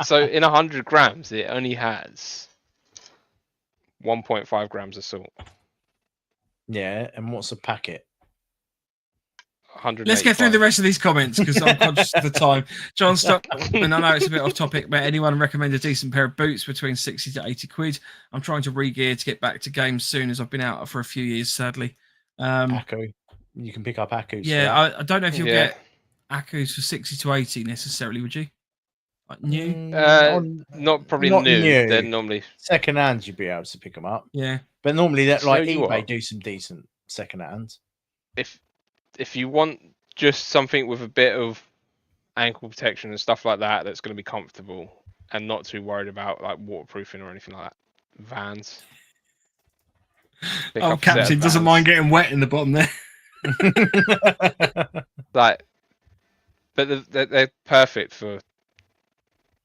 [SPEAKER 2] So in 100 grams, it only has 1.5 grams of salt.
[SPEAKER 1] Yeah, and what's a packet?
[SPEAKER 3] Let's get through the rest of these comments because I'm conscious of the time. John Stockman, I know it's a bit off topic, but anyone recommend a decent pair of boots between 60 to 80 quid? I'm trying to re-gear to get back to games soon as I've been out for a few years, sadly.
[SPEAKER 1] Akku. You can pick up Akkus.
[SPEAKER 3] Yeah, I don't know if you'll get Akkus for 60 to 80 necessarily, would you? Like new?
[SPEAKER 2] Not new. They're normally
[SPEAKER 1] second hands. You'd be able to pick them up.
[SPEAKER 3] Yeah,
[SPEAKER 1] but normally that like eBay do some decent second hands.
[SPEAKER 2] If you want just something with a bit of ankle protection and stuff like that, that's going to be comfortable and not too worried about like waterproofing or anything like that, Vans.
[SPEAKER 3] Captain doesn't mind getting wet in the bottom there.
[SPEAKER 2] Like, but they're perfect for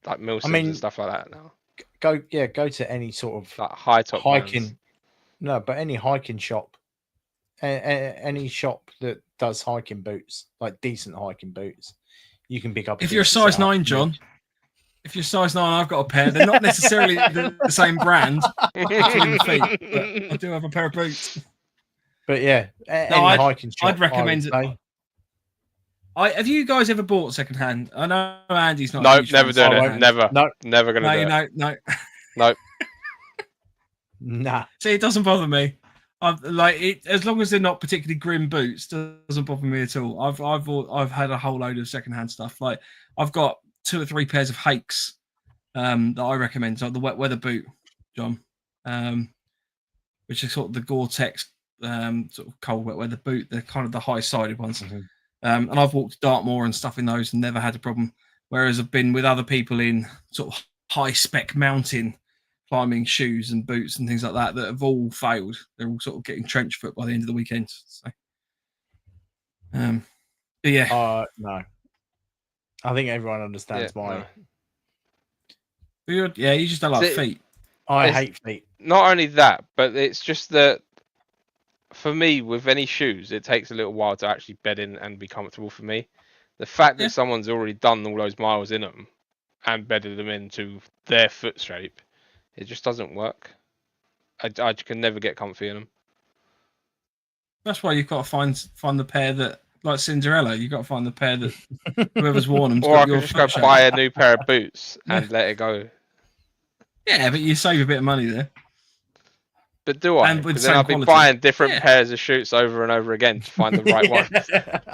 [SPEAKER 2] like MilSims and stuff like that now.
[SPEAKER 1] Go to any sort of
[SPEAKER 2] like high top
[SPEAKER 1] hiking.
[SPEAKER 2] brands.
[SPEAKER 1] No, but any hiking shop, any shop that does hiking boots, like decent hiking boots, you can pick up.
[SPEAKER 3] If you're a size 9, John. If you're size 9, I've got a pair. They're not necessarily the same brand between the feet, but I do have a pair of boots.
[SPEAKER 1] But yeah, any hiking shop,
[SPEAKER 3] I'd recommend it. Have you guys ever bought secondhand? I know Andy's not.
[SPEAKER 2] No, never doing it. Never. No, never gonna do it.
[SPEAKER 3] No.
[SPEAKER 1] Nah.
[SPEAKER 3] See, it doesn't bother me. As long as they're not particularly grim boots, doesn't bother me at all. I've had a whole load of secondhand stuff. Like I've got 2 or 3 pairs of Hakes that I recommend. So the wet weather boot, John, which is sort of the Gore-Tex sort of cold wet weather boot. They're kind of the high-sided ones. Mm-hmm. And I've walked Dartmoor and stuff in those and never had a problem. Whereas I've been with other people in sort of high-spec mountain climbing shoes and boots and things like that have all failed. They're all sort of getting trench foot by the end of the weekend. So, but yeah.
[SPEAKER 1] No. I think everyone understands why.
[SPEAKER 3] No. Yeah, you just don't like feet.
[SPEAKER 1] I hate feet.
[SPEAKER 2] Not only that, but it's just that for me, with any shoes, it takes a little while to actually bed in and be comfortable for me. The fact that someone's already done all those miles in them and bedded them into their foot shape, it just doesn't work. I can never get comfy in them.
[SPEAKER 3] That's why you've got to find the pair that, like Cinderella, you've got to find the pair that whoever's worn them.
[SPEAKER 2] Or I can just go buy a new pair of boots and let it go.
[SPEAKER 3] Yeah, but you save a bit of money there.
[SPEAKER 2] But do I? Because then I'll be buying different pairs of shoots over and over again to find the right one.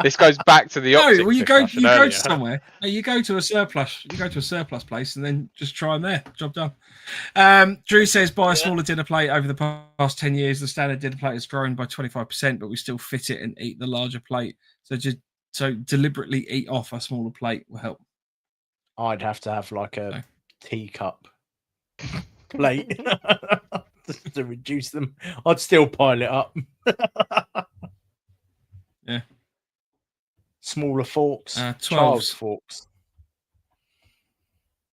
[SPEAKER 2] This goes back to the optics.
[SPEAKER 3] No, well, you go to somewhere. You go to a surplus. You go to a surplus place and then just try them there. Job done. Drew says buy a smaller dinner plate. Over the past 10 years, the standard dinner plate has grown by 25%, but we still fit it and eat the larger plate. So deliberately eat off a smaller plate will help.
[SPEAKER 1] I'd have to have like a teacup plate. Just to reduce them. I'd still pile it up.
[SPEAKER 3] Yeah.
[SPEAKER 1] Smaller forks.
[SPEAKER 3] 12
[SPEAKER 1] forks.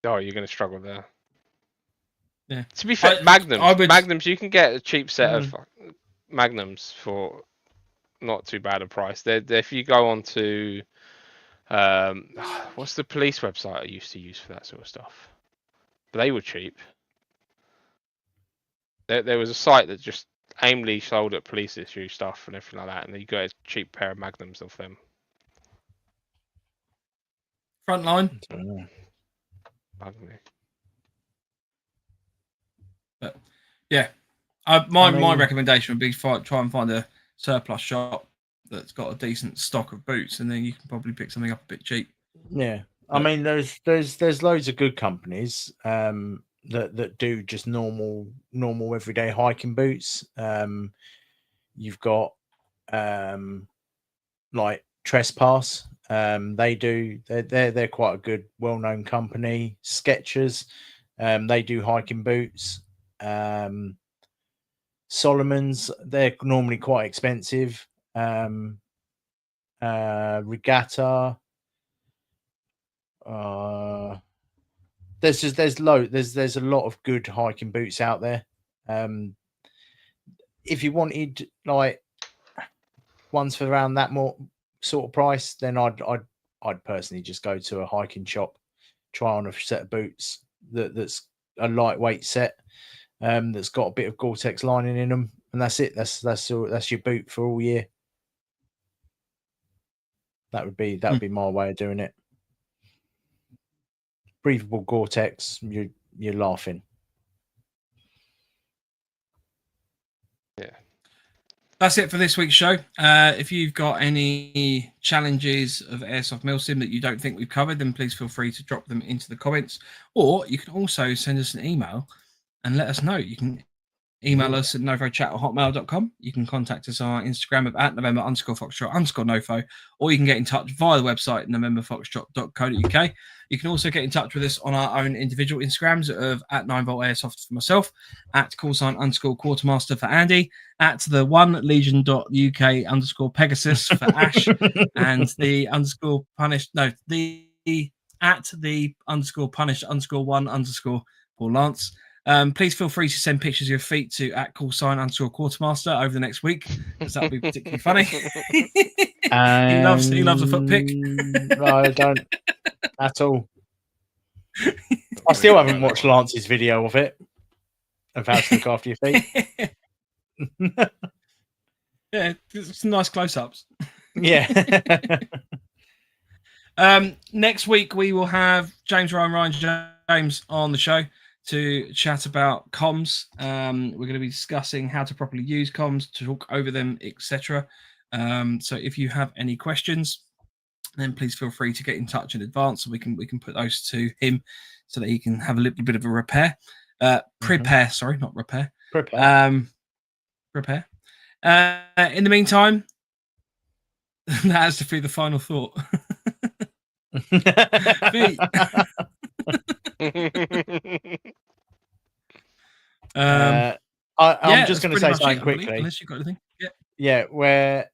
[SPEAKER 2] Oh, you're going to struggle there.
[SPEAKER 3] Yeah.
[SPEAKER 2] To be fair, Magnums, you can get a cheap set of Magnums for not too bad a price. If you go on to what's the police website I used to use for that sort of stuff? They were cheap. There was a site that just aimlessly sold at police issue stuff and everything like that, and you got a cheap pair of magnums off them.
[SPEAKER 3] Frontline. But yeah, my recommendation would be try and find a surplus shop that's got a decent stock of boots, and then you can probably pick something up a bit cheap.
[SPEAKER 1] Yeah, I mean, there's loads of good companies that do just normal everyday hiking boots. You've got like Trespass. They're quite a good, well-known company. Skechers, they do hiking boots. Solomon's, they're normally quite expensive. Regatta. There's a lot of good hiking boots out there. If you wanted like ones for around that more sort of price, then I'd personally just go to a hiking shop, try on a set of boots that's a lightweight set, that's got a bit of Gore-Tex lining in them, and that's it. That's your boot for all year. That would be my way of doing it. Breathable Gore-Tex, you're laughing.
[SPEAKER 2] Yeah.
[SPEAKER 3] That's it for this week's show. If you've got any challenges of Airsoft MilSim that you don't think we've covered, then please feel free to drop them into the comments. Or you can also send us an email and let us know. You can email us at nofochat@hotmail.com. You can contact us on our Instagram at November_Foxtrot_NoFo, or you can get in touch via the website novemberfoxtrot.co.uk. You can also get in touch with us on our own individual Instagrams of at 9volt airsoft for myself, at @quartermaster for Andy, at the @legion.uk_Pegasus for Ash, and the @the_punished_1_ for Lance. Please feel free to send pictures of your feet to @callsign_quartermaster over the next week, because that'll be particularly funny. He loves a foot pic.
[SPEAKER 1] I don't at all. I still haven't watched Lance's video of it, of how to look after your feet.
[SPEAKER 3] Yeah, some nice close-ups.
[SPEAKER 1] Yeah.
[SPEAKER 3] Next week we will have Ryan James on the show to chat about comms. We're going to be discussing how to properly use comms, to talk over them, etc. So if you have any questions, then please feel free to get in touch in advance, and we can put those to him so that he can have a little bit of a prepare. Sorry, not repair. Prepare. In the meantime, that has to be the final thought.
[SPEAKER 1] I'm just going to say something quickly.
[SPEAKER 3] Unless you've got anything.
[SPEAKER 1] Yeah, where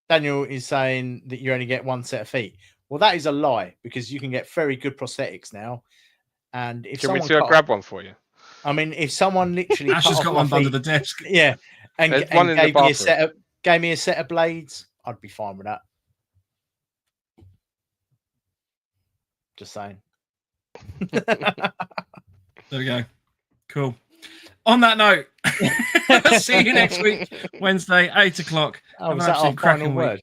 [SPEAKER 1] Daniel is saying that you only get one set of feet. Well, that is a lie, because you can get very good prosthetics now. And if
[SPEAKER 2] Can we grab one for you?
[SPEAKER 1] I mean, if someone literally
[SPEAKER 3] Ash has got one under the desk.
[SPEAKER 1] Yeah, and gave me a set of blades, I'd be fine with that. Just saying.
[SPEAKER 3] There we go. Cool. On that note, see you next week, Wednesday, 8 o'clock.
[SPEAKER 1] Oh, was that our final word?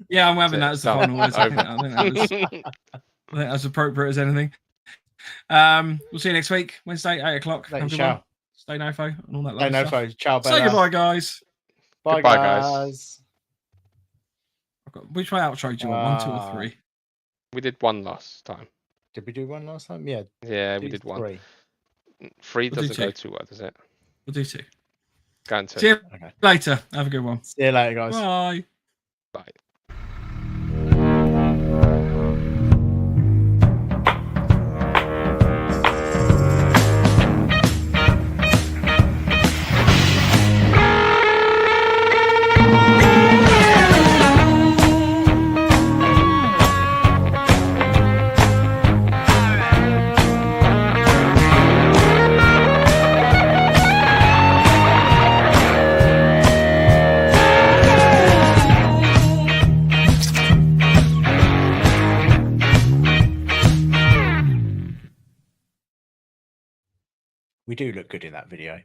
[SPEAKER 3] Yeah, I'm having that as the final word. I think that's appropriate as anything. We'll see you next week, Wednesday, 8 o'clock. Stay NoFo and all that lovely stuff.
[SPEAKER 1] NoFo. Ciao,
[SPEAKER 3] Say goodbye, guys.
[SPEAKER 1] Bye, guys.
[SPEAKER 3] Which way outro do you want? 1, 2, or 3?
[SPEAKER 2] We did one last time.
[SPEAKER 1] Did we do one last time? Yeah.
[SPEAKER 2] Yeah, we did one.
[SPEAKER 1] 3.
[SPEAKER 2] 3 doesn't go too well, does it?
[SPEAKER 3] We'll do 2.
[SPEAKER 2] Go on 2.
[SPEAKER 3] See you later. Have a good one.
[SPEAKER 1] See you later, guys.
[SPEAKER 3] Bye.
[SPEAKER 2] Bye.
[SPEAKER 1] We do look good in that video.